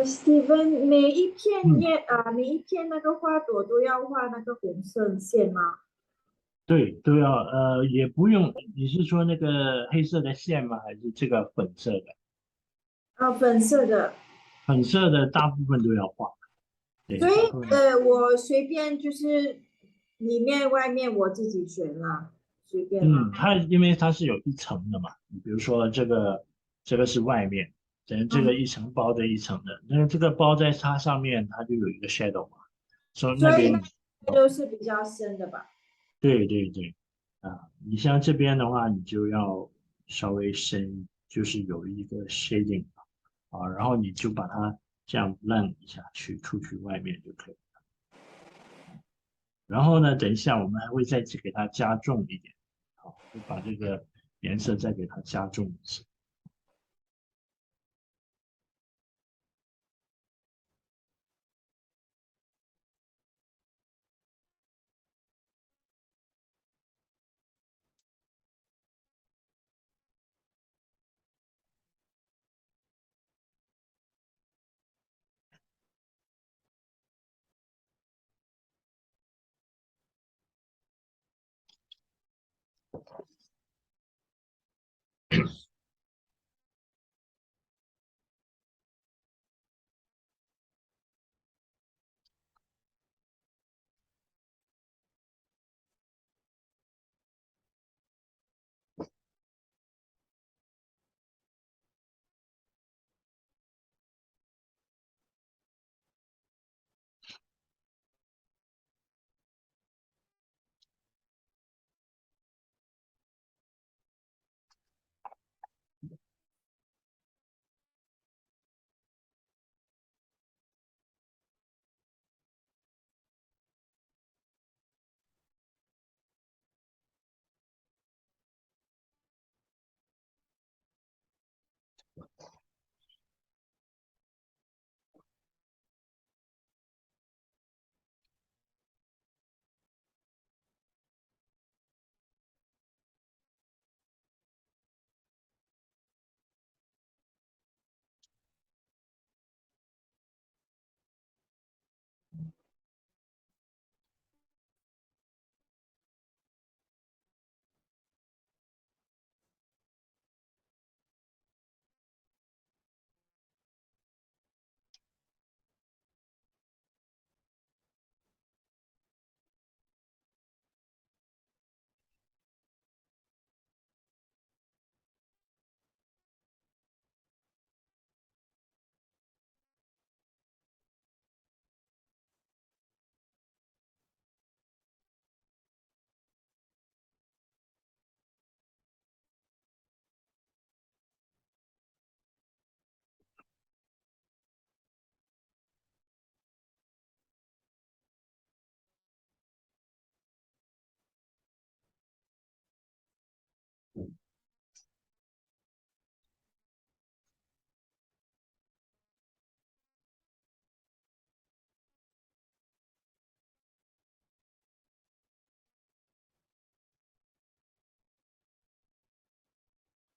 Steven，每一片那个花朵都要画那个红色线吗？对，都要也不用。你是说那个黑色的线吗？还是这个粉色的？粉色的。粉色的大部分都要画。对，所以大部分我随便就是里面外面我自己选啦，随便啦。它因为它是有一层的嘛，你比如说这个是外面，等于这个嗯，一层包着一层的，那这个包在它上面，它就有一个 shadow 嘛，所以那所以边那都是比较深的吧？对对对，你像这边的话，你就要稍微深，就是有一个 shading 然后你就把它这样烂一下去，出去外面就可以。然后呢，等一下我们还会再给它加重一点，好，会把这个颜色再给它加重一次。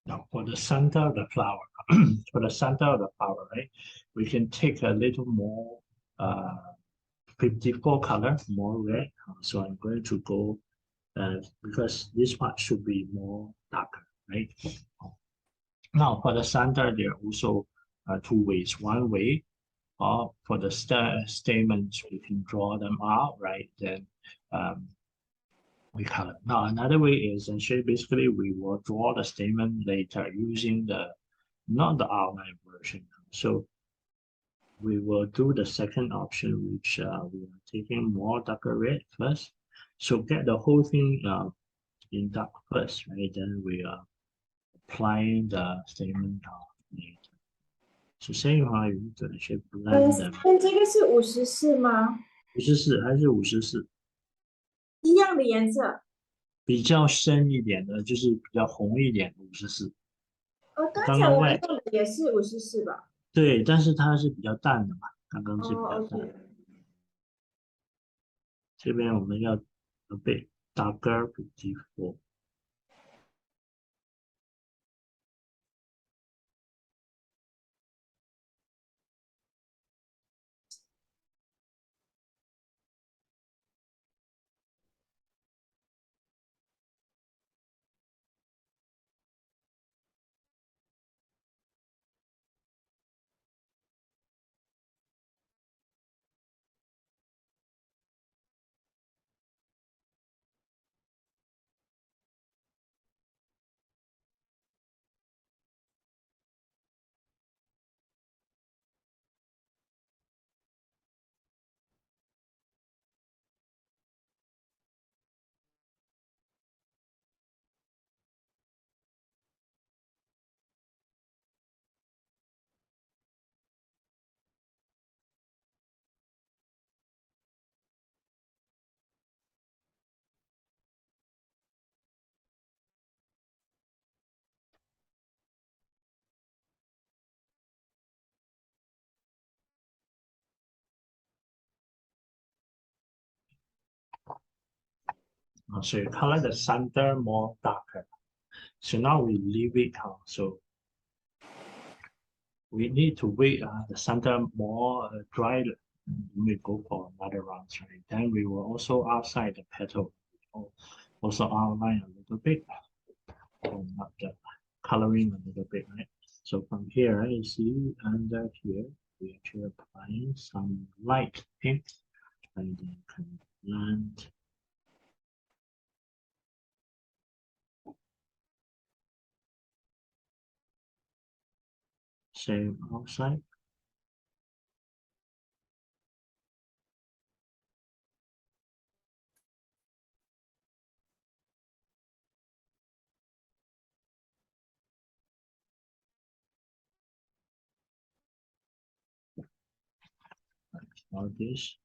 Now for the center of the flower, for the center of the flower, right, we can take a little more 54 color, more red. So I'm going to go because this part should be more darker, right? Now for the center, there are also two ways. One way, for the stamens, we can draw them out, right? Then um, we color. Now another way is essentially basically we will draw the stamen later using the not the outline version. So we will do the second option, which we are taking more darker red first. So get the whole thing in dark first, right? Then we are applying the stamen later. So 所以话有一个去 blend 的这个是54吗？54还是54，一样的颜色。比较深一点的，就是比较红一点54。刚才我们刚刚外用的也是54吧？对，但是它是比较淡的嘛，刚刚是比较淡。OK。这边我们要备 darker 54。So you color the center more darker. So now we leave it. So we need to wait the center more dry. We go for another round, right? Then we will also outside the petal, also outline a little bit, not the coloring a little bit, right? So from here, you see under here, we actually applying some light pink, and then can blend. Same outside. All this.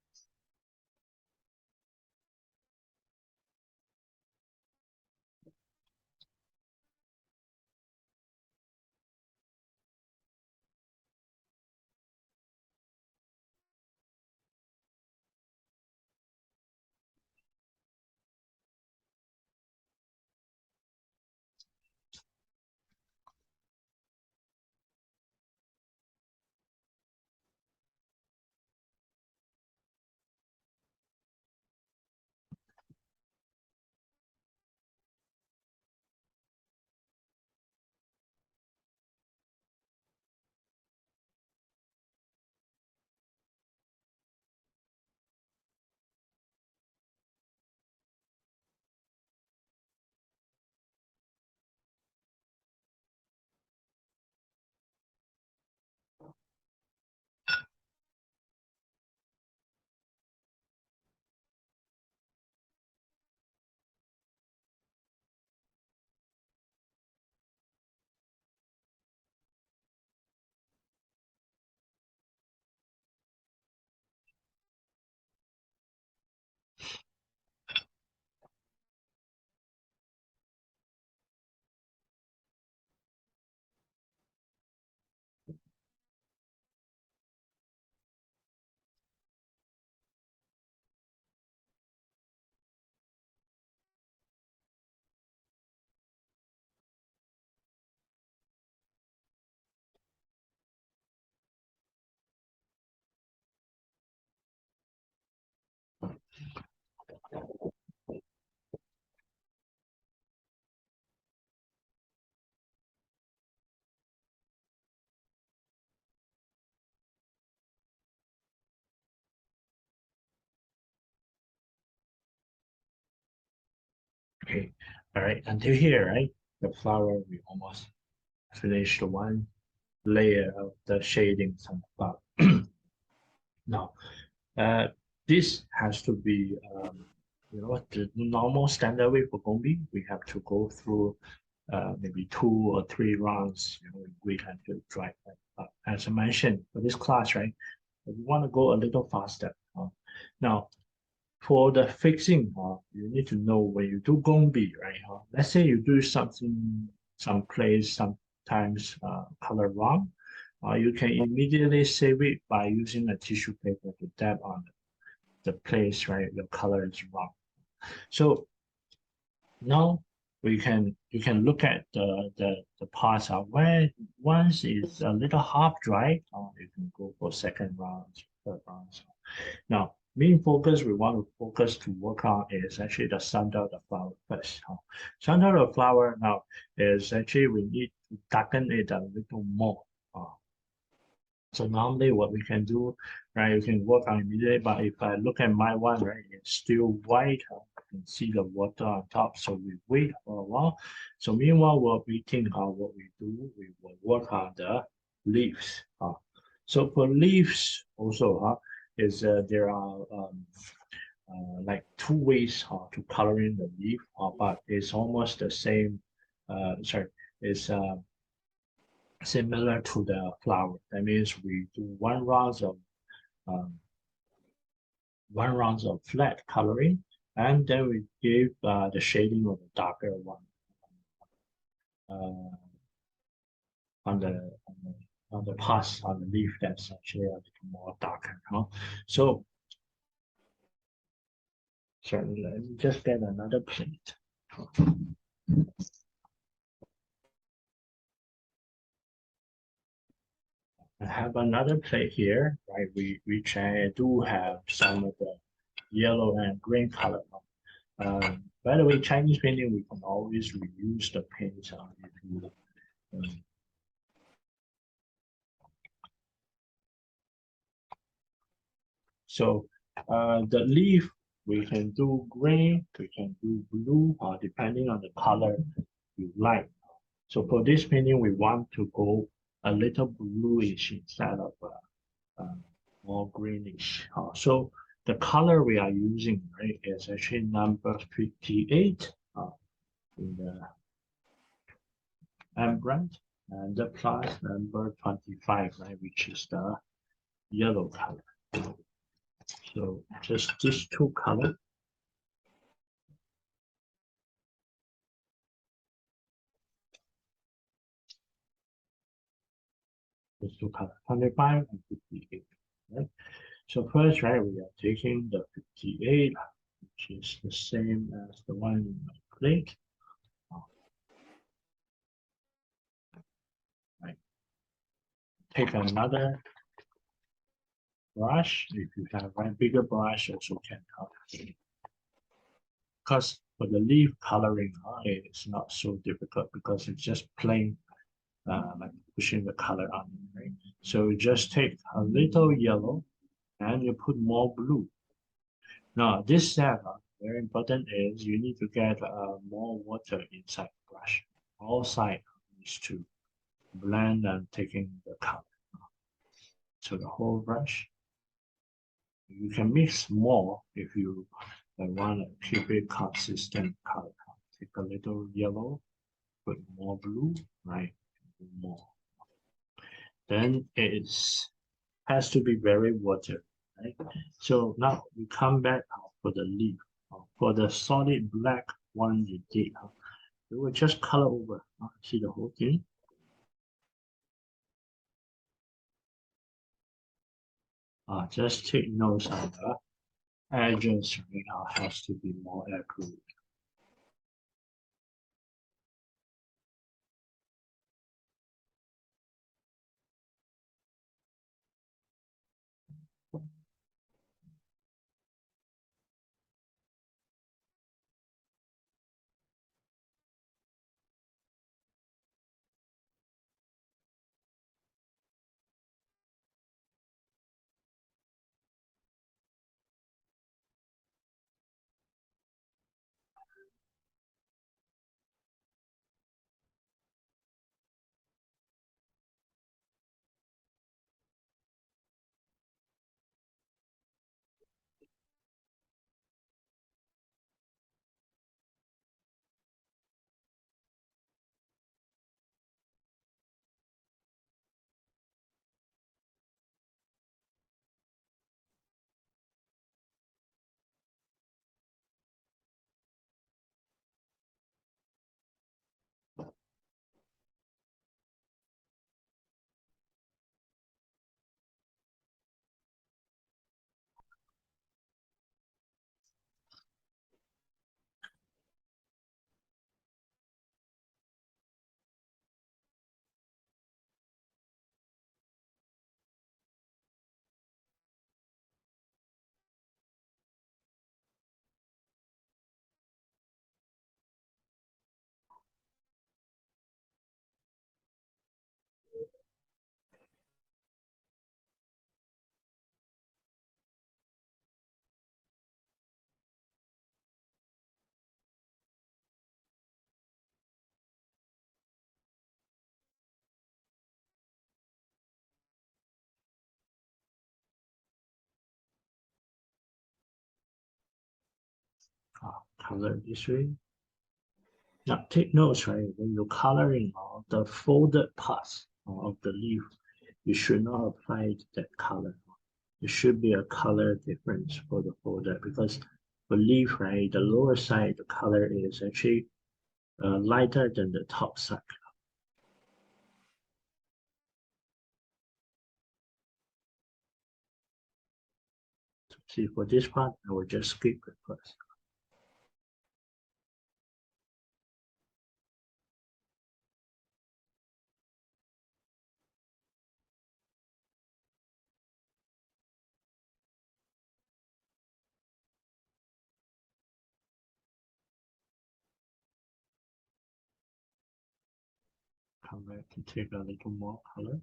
Okay, all right, until here, right? The flower, we almost finished one layer of the shadings on the flower. Now, uh, this has to be, the normal standard way for GongBi. We have to go through maybe 2 or 3 rounds, we have to dry. But as I mentioned, for this class, right, we want to go a little faster. Now, for the fixing, you need to know when you do GongBi, right? Let's say you do something, some place, sometimes color wrong. You can immediately save it by using a tissue paper to dab on the place, right? The color is wrong. So now you can look at the parts where once it's a little half dry, you can go for second round, third round. Now, main focus we want to focus to work on is actually the center of the flower first. Center of the flower now is actually we need to darken it a little more. So normally what we can do, right, you can work on immediately, but if I look at my one, right, it's still white. You can see the water on top, so we wait for a while. So meanwhile, what we think what we do, we will work on the leaves. So for leaves also, is there are like 2 ways to coloring the leaf, but it's almost the same. Sorry, it's similar to the flower. That means we do um, 1 round of flat coloring, and then we give the shading of the darker one uh, on the parts on the leaf that's actually a little more darker. So So let me just get another plate. I have another plate here, right? Which I do have some of the yellow and green color. By the way, Chinese painting, we can always reuse the paint if you so the leaf, we can do green, we can do blue, depending on the color you like. So for this painting, we want to go a little bluish instead of more greenish. So the color we are using, right, is actually number 58 in the Rembrandt, and the plus number 25, right, which is the yellow color. So just these two colors. These two colors, 25 and 58, right? So first, right, we are taking the 58, which is the same as the one in my plate. Right. Take another brush. If you have a bigger brush, also can help. Because for the leaf coloring, it's not so difficult because it's just plain, like pushing the color on. Right? So you just take a little yellow and you put more blue. Now this step, very important, is you need to get more water inside the brush. All sides needs to blend and taking the color. So the whole brush. You can mix more if you want to keep it consistent color. Take a little yellow, put more blue, right? More. Then it has to be very watery, right? So now we come back for the leaf. For the solid black one you did, we will just color over. See the whole thing? Just take notes on the edges, has to be more accurate. Color this way. Now take notes, right? When you're coloring the folded parts of the leaf, you should not apply that color. There should be a color difference for the folder because for leaf, right, the lower side, the color is actually lighter than the top side. So see, for this part, I will just skip it first. come back and take a little more color.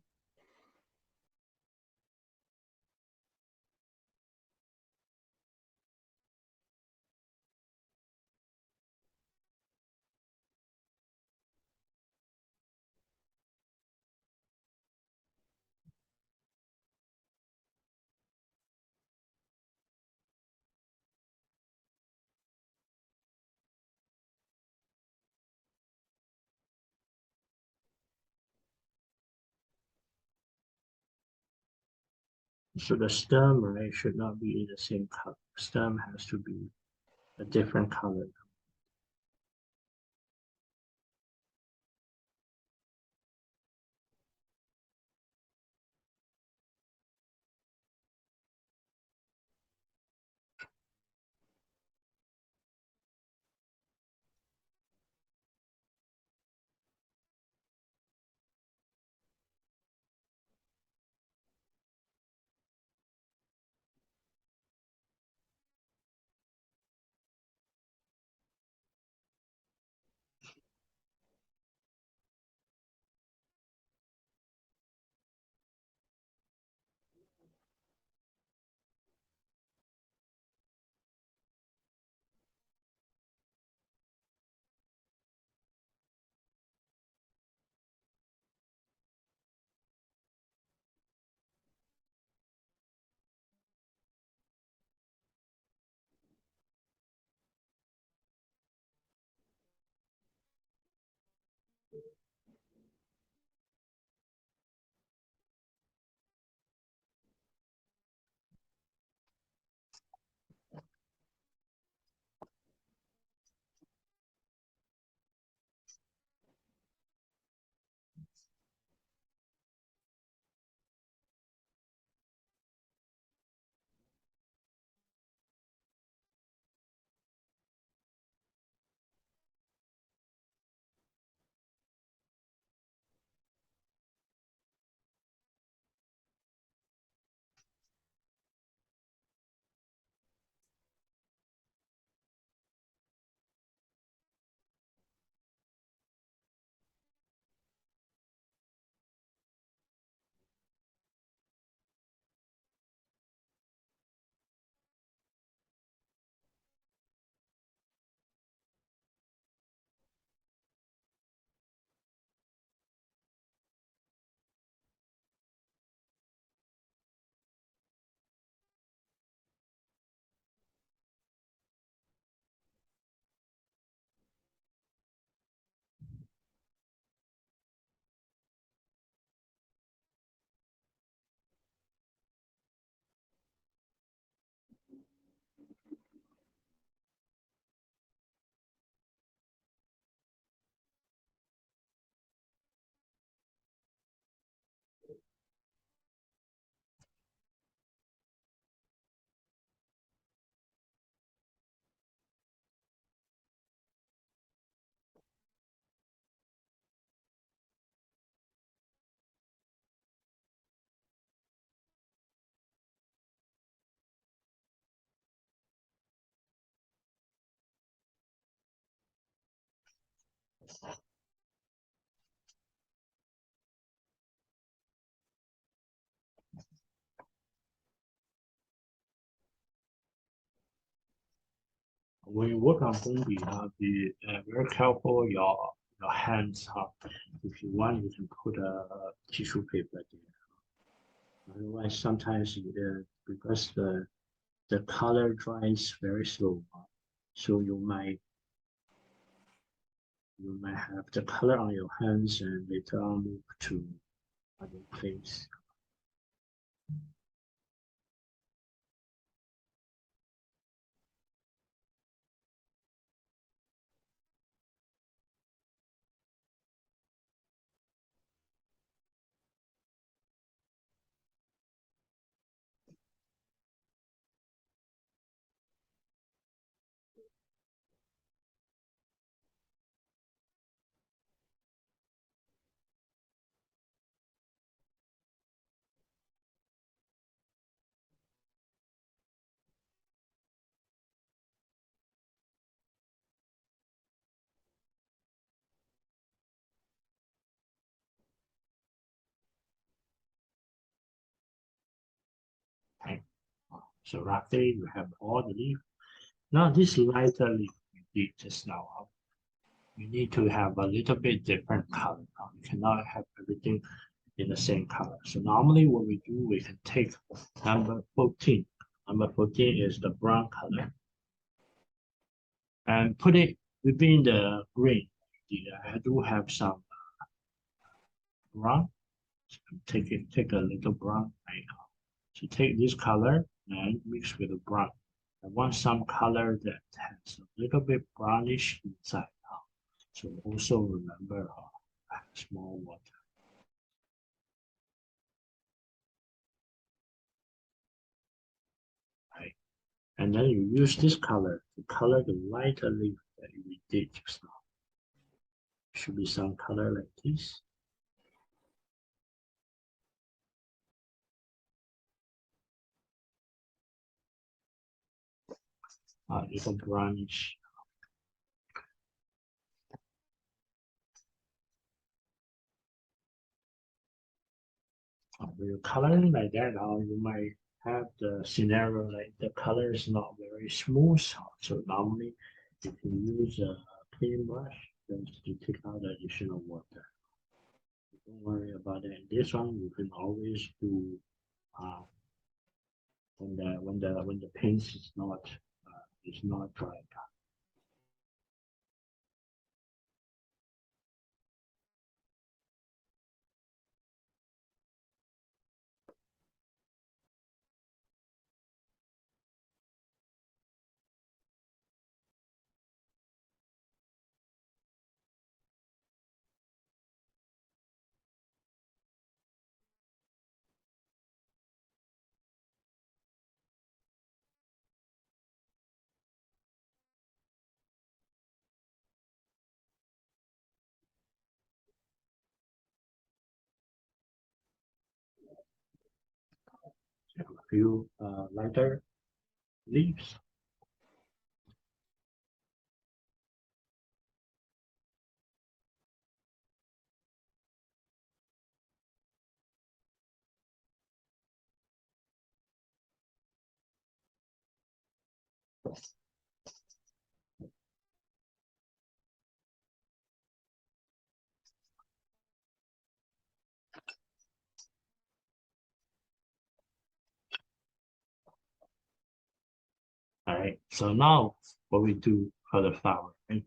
So the stem, right, should not be the same color. Stem has to be a different color. When you work on GongBi, be very careful your hands. If you want, you can put a tissue paper there. Otherwise, sometimes because the color dries very slow, so you might have the color on your hands and later on move to other place. So roughly you have all the leaf. Now this lighter leaf we did just now, you need to have a little bit different color. You cannot have everything in the same color. So normally what we do, we can take number 14. Number 14 is the brown color. And put it within the green. I do have some brown. So take a little brown. Right? So take this color and mix with the brown. I want some color that has a little bit brownish inside. So also remember small water. Right. And then you use this color to color the lighter leaf that we did just now. Should be some color like this. A little brownish. When you're coloring like that, you might have the scenario like the color is not very smooth. So normally, if you use a clean brush, just to take out the additional water. Don't worry about it. This one you can always do when the paint is not dry. A few lighter leaves. All right. So now what we do for the flower, right?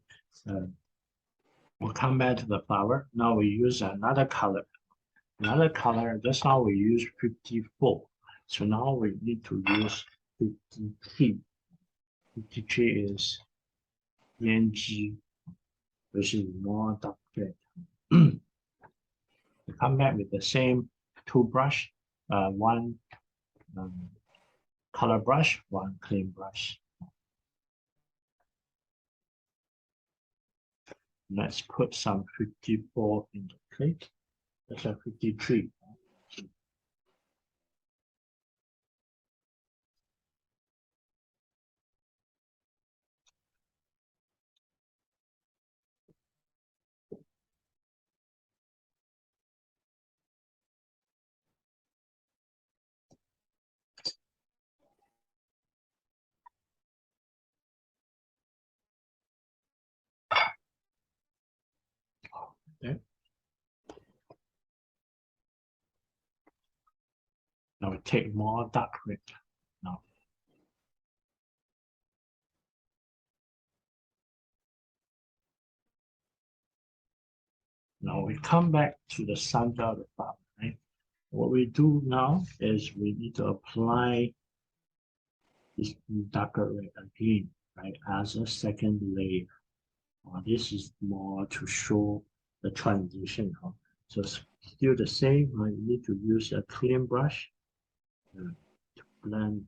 We'll come back to the flower. Now we use another color. Another color, just now we use 54. So now we need to use 53. 53 is 胭脂, which is more dark red. We come back with the same two brush, one color brush, one clean brush. Let's put some 54 in the plate. That's a 53. Okay. Now we take more dark red. Now we come back to the center of the flower, right? What we do now is we need to apply this darker red again, right, as a second layer. This is more to show the transition. So still the same, right? You need to use a clean brush to blend.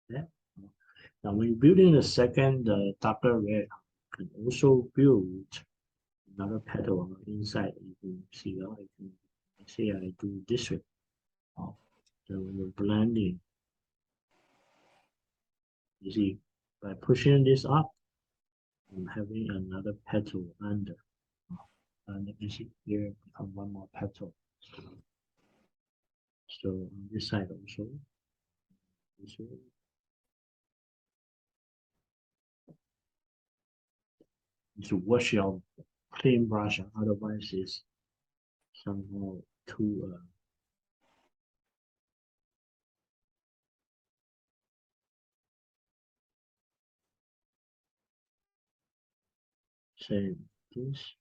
Yeah. Now when building the second darker red, you can also build another petal on the inside. You can see, I do this way. So when you're blending, you see, by pushing this up, I'm having another petal under. And you see here become one more petal. So on this side also. This way. To wash your clean brush, otherwise it's somehow too same this.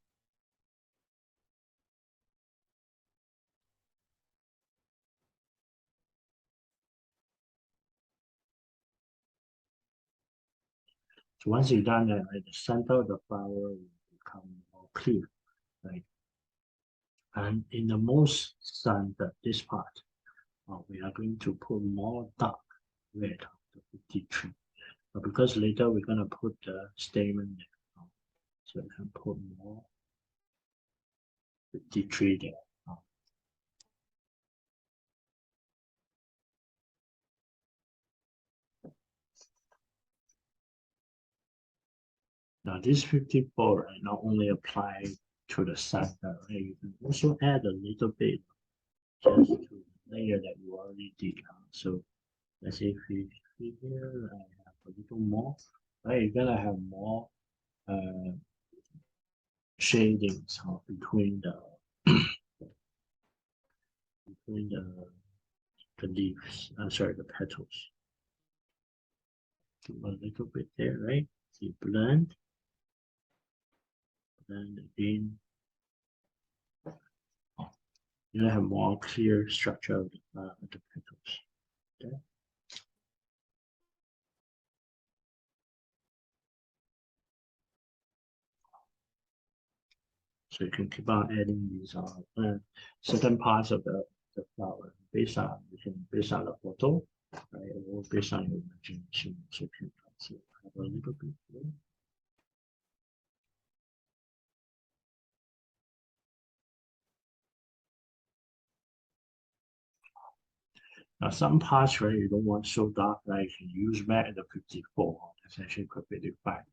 So once you've done that, right, the center of the flower will become more clear, right? And in the most center, this part, we are going to put more dark red of the 53. But because later we're going to put the stamen there, so we can put more 53 there. Now this 54, right, not only apply to the center, right, you can also add a little bit just to the layer that you already did. So let's say if here I have a little more, right, you're gonna have more shadings between the leaves. Sorry, the petals. Do a little bit there, right? See, blend again. You're gonna have more clear structure of the petals. Okay. So you can keep on adding these certain parts of the flower based on the photo, right? Or based on your imagination. So you can have a little bit there. Now some parts where you don't want so dark, right? You can use back the 54. That's actually perfectly fine.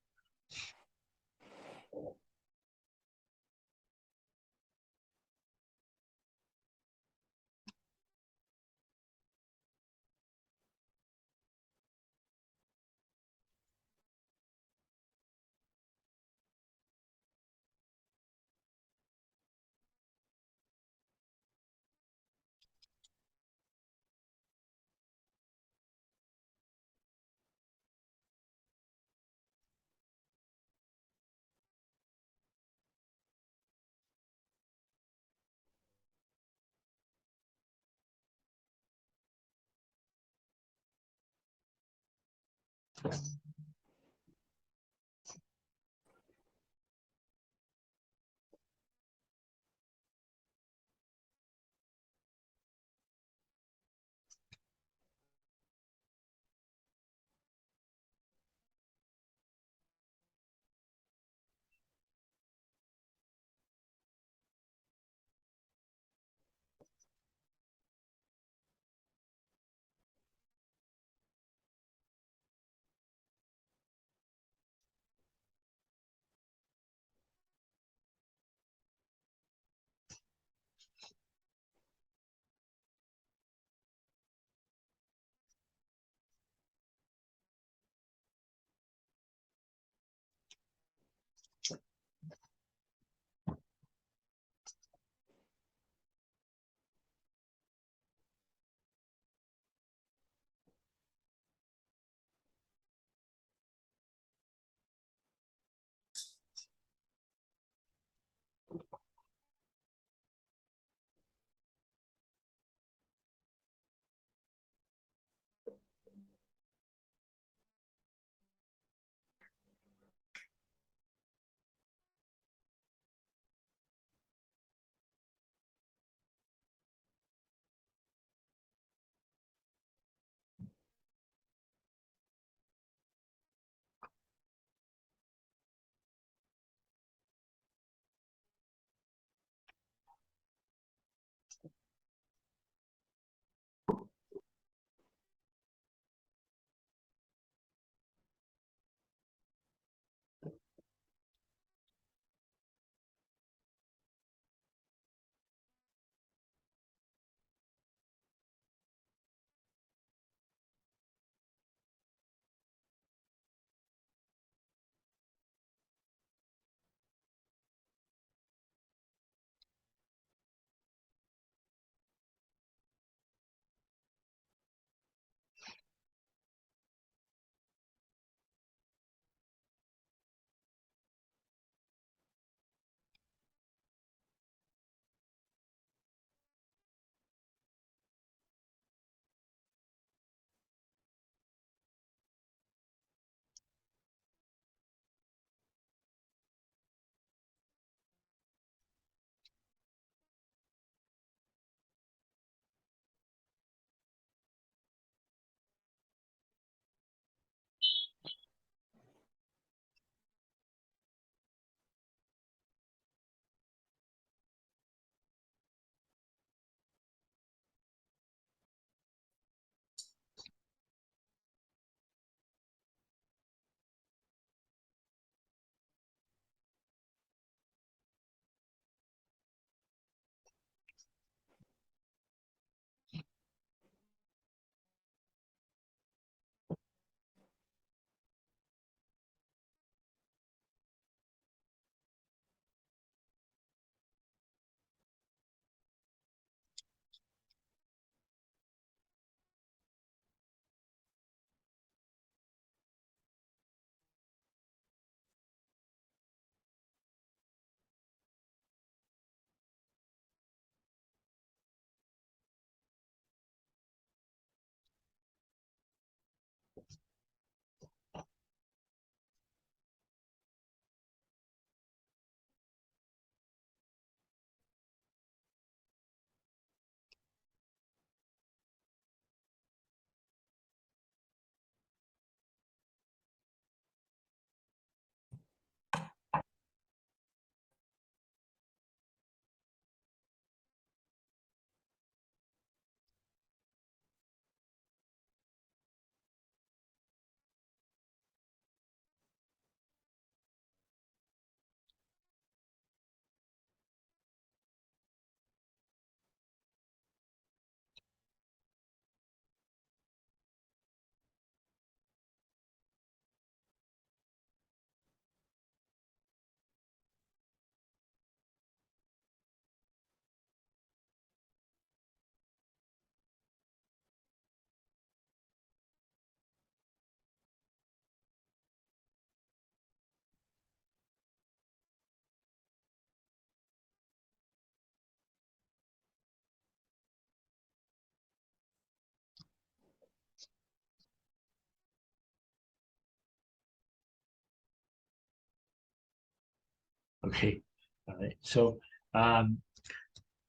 Okay, all right. So,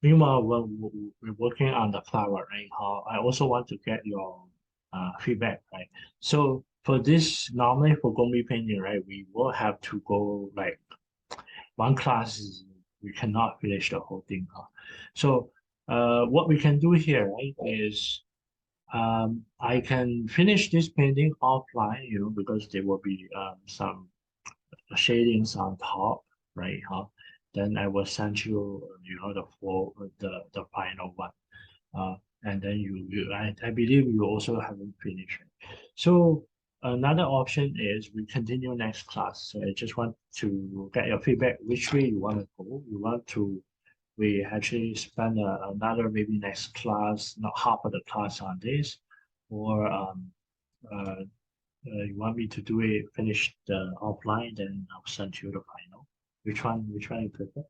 meanwhile, when we're working on the flower, right? I also want to get your feedback, right? So for this, normally for GongBi painting, right, we will have to go like one class we cannot finish the whole thing. So what we can do here, right, is I can finish this painting offline, because there will be some shadings on top, right? Then I will send you, the full, the final one. And then I believe you also haven't finished. So another option is we continue next class. So I just want to get your feedback. Which way you want to go? You want to we actually spend another maybe next class, not half of the class on this, or uh, you want me to do it, finish the offline, then I'll send you the final. Which one you prefer?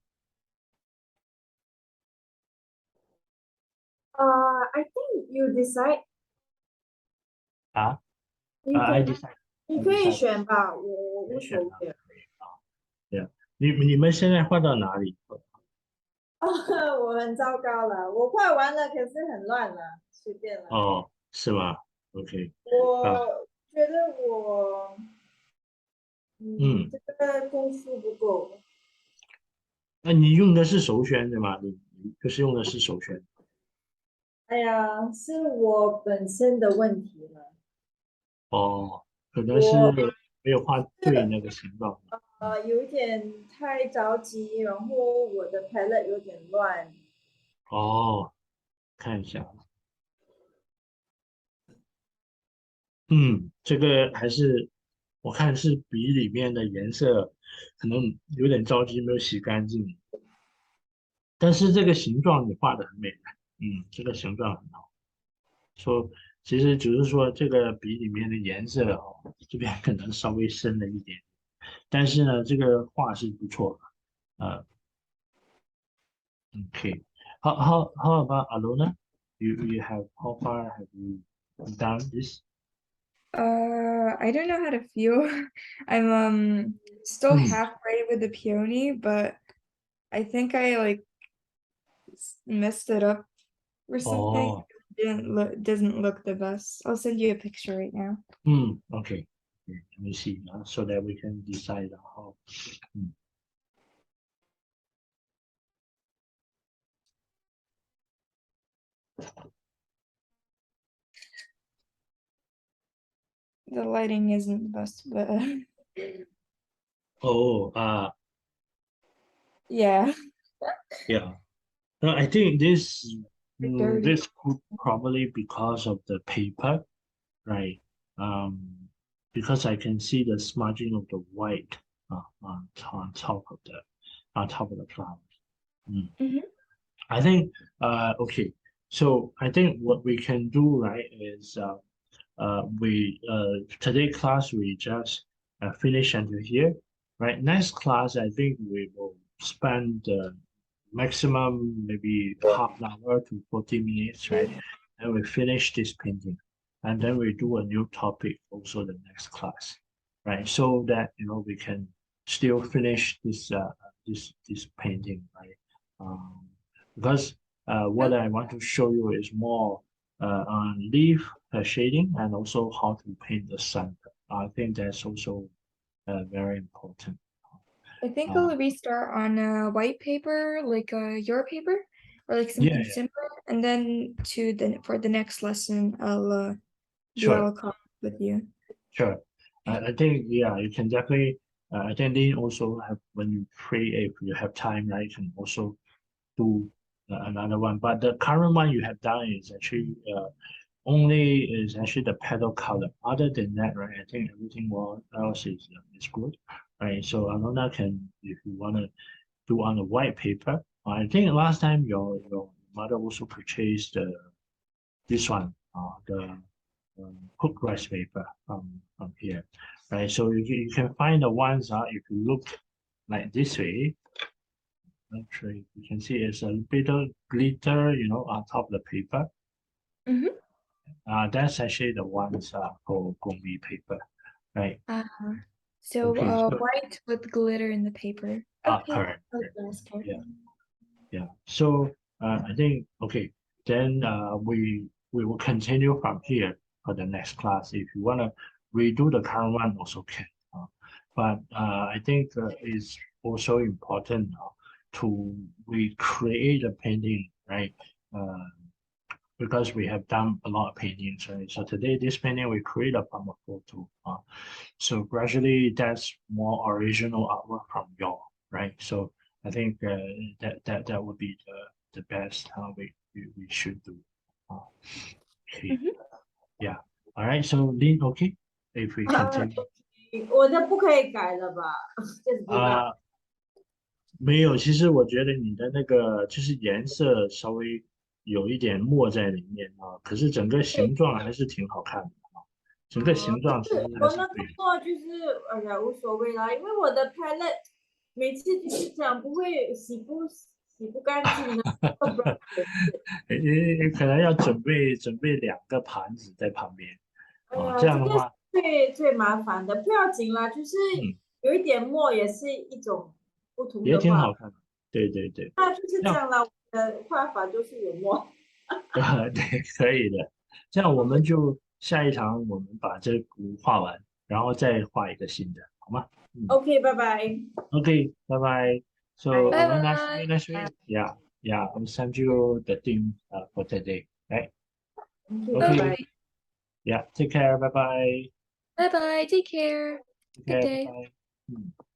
I think you decide，啊，I 你可以 decide. 你 I 可以 decide. 选吧，我无选啊，所谓。对啊，你们现在画到哪里？我很糟糕了，我快完了，可是很乱了，随便了。哦，是吗？OK，啊，我觉得嗯，这个功夫不够。那你用的是手选对吗？你就是用的是手选。哎呀，是我本身的问题了。哦，可能是我没有画对那个形状。有一点太着急，然后我的 palette 有点乱。哦，看一下。这个还是我看是笔里面的颜色可能有点着急，没有洗干净。但是这个形状你画的很美，这个形状很好。说其实只是说这个笔里面的颜色这边可能稍微深了一点，但是呢，这个画是不错的。OK，how about Alona? You have how far have you done this? I don't know how to feel. I'm still Hmm. halfway with the peony, but I think I like messed it up or something. Oh, Doesn't look the best. I'll send you a picture right now. okay. Let me see so that we can decide how. Hmm. The lighting isn't the best, but Oh, yeah, yeah. No, I think dirty. this could probably because of the paper, right? Um, because I can see the smudging of the white on top of the flower. Mm. Mhm. I think okay. So I think what we can do, right, is we today class we just finish until here, right? Next class I think we will spend maximum maybe half an hour to 40 minutes, right? And we finish this painting, and then we do a new topic also the next class, right? So that we can still finish this painting, right? Because what I want to show you is more on leaf shading and also how to paint the sun. I think that's also very important. I think Uh, I'll restart on white paper, like your paper, or like yeah, something yeah, simpler, and then for the next lesson, I'll do sure, our copy with you. sure. I think yeah, you can definitely. I think they also have when you free if you have time, right? You can also do another one. But the current one you have done is actually only is actually the petal color. Other than that, right, I think everything else is good, right? So Alona can, if you want to do on the white paper, I think last time your mother also purchased this one, the cooked rice paper from here, right? So you can find the ones if you look like this way. Actually, you can see it's a bit of glitter, on top of the paper. Mm-hmm. That's actually the ones for GongBi paper, right? So Okay, so white with glitter in the paper. Okay. Correct. Oh, that's correct. Yeah. So I think okay. Then we will continue from here for the next class. If you wanna redo the current one, also can. But I think it's also important to recreate a painting, right? Uh, because we have done a lot of paintings, right? So today, this painting we create from a photo. So gradually, that's more original artwork from y'all, right? So I think that would be the best we should do. Okay, Mhm. yeah. All right. So Lin, okay, if we continue. 我的不可以改了吧？Just give up。没有，其实我觉得你的那个就是颜色稍微有一点墨在里面可是整个形状还是挺好看的整个形状其实还我那个是对的。墨就是哎呀无所谓啦，因为我的 palette 每次就是这样，不会洗不干净的。你可能要准备2个盘子在旁边哎呀，这样这个是的话，最麻烦的，不要紧啦，就是嗯，有一点墨也是一种不同也的画法，挺好看的。对对对，那就是这样这样啦。我的画法就是有墨。对，可以的。这样我们就下一堂我们把这幅画完，然后再画一个新的，好吗？OK，拜拜。Okay, bye bye. So, Bye. Bye next bye. week, yeah, I'll send you the theme for today, right? OK，拜 Okay, 拜。 Okay. yeah, take care, bye bye. Bye bye. Take care. Take Good care, bye day. bye.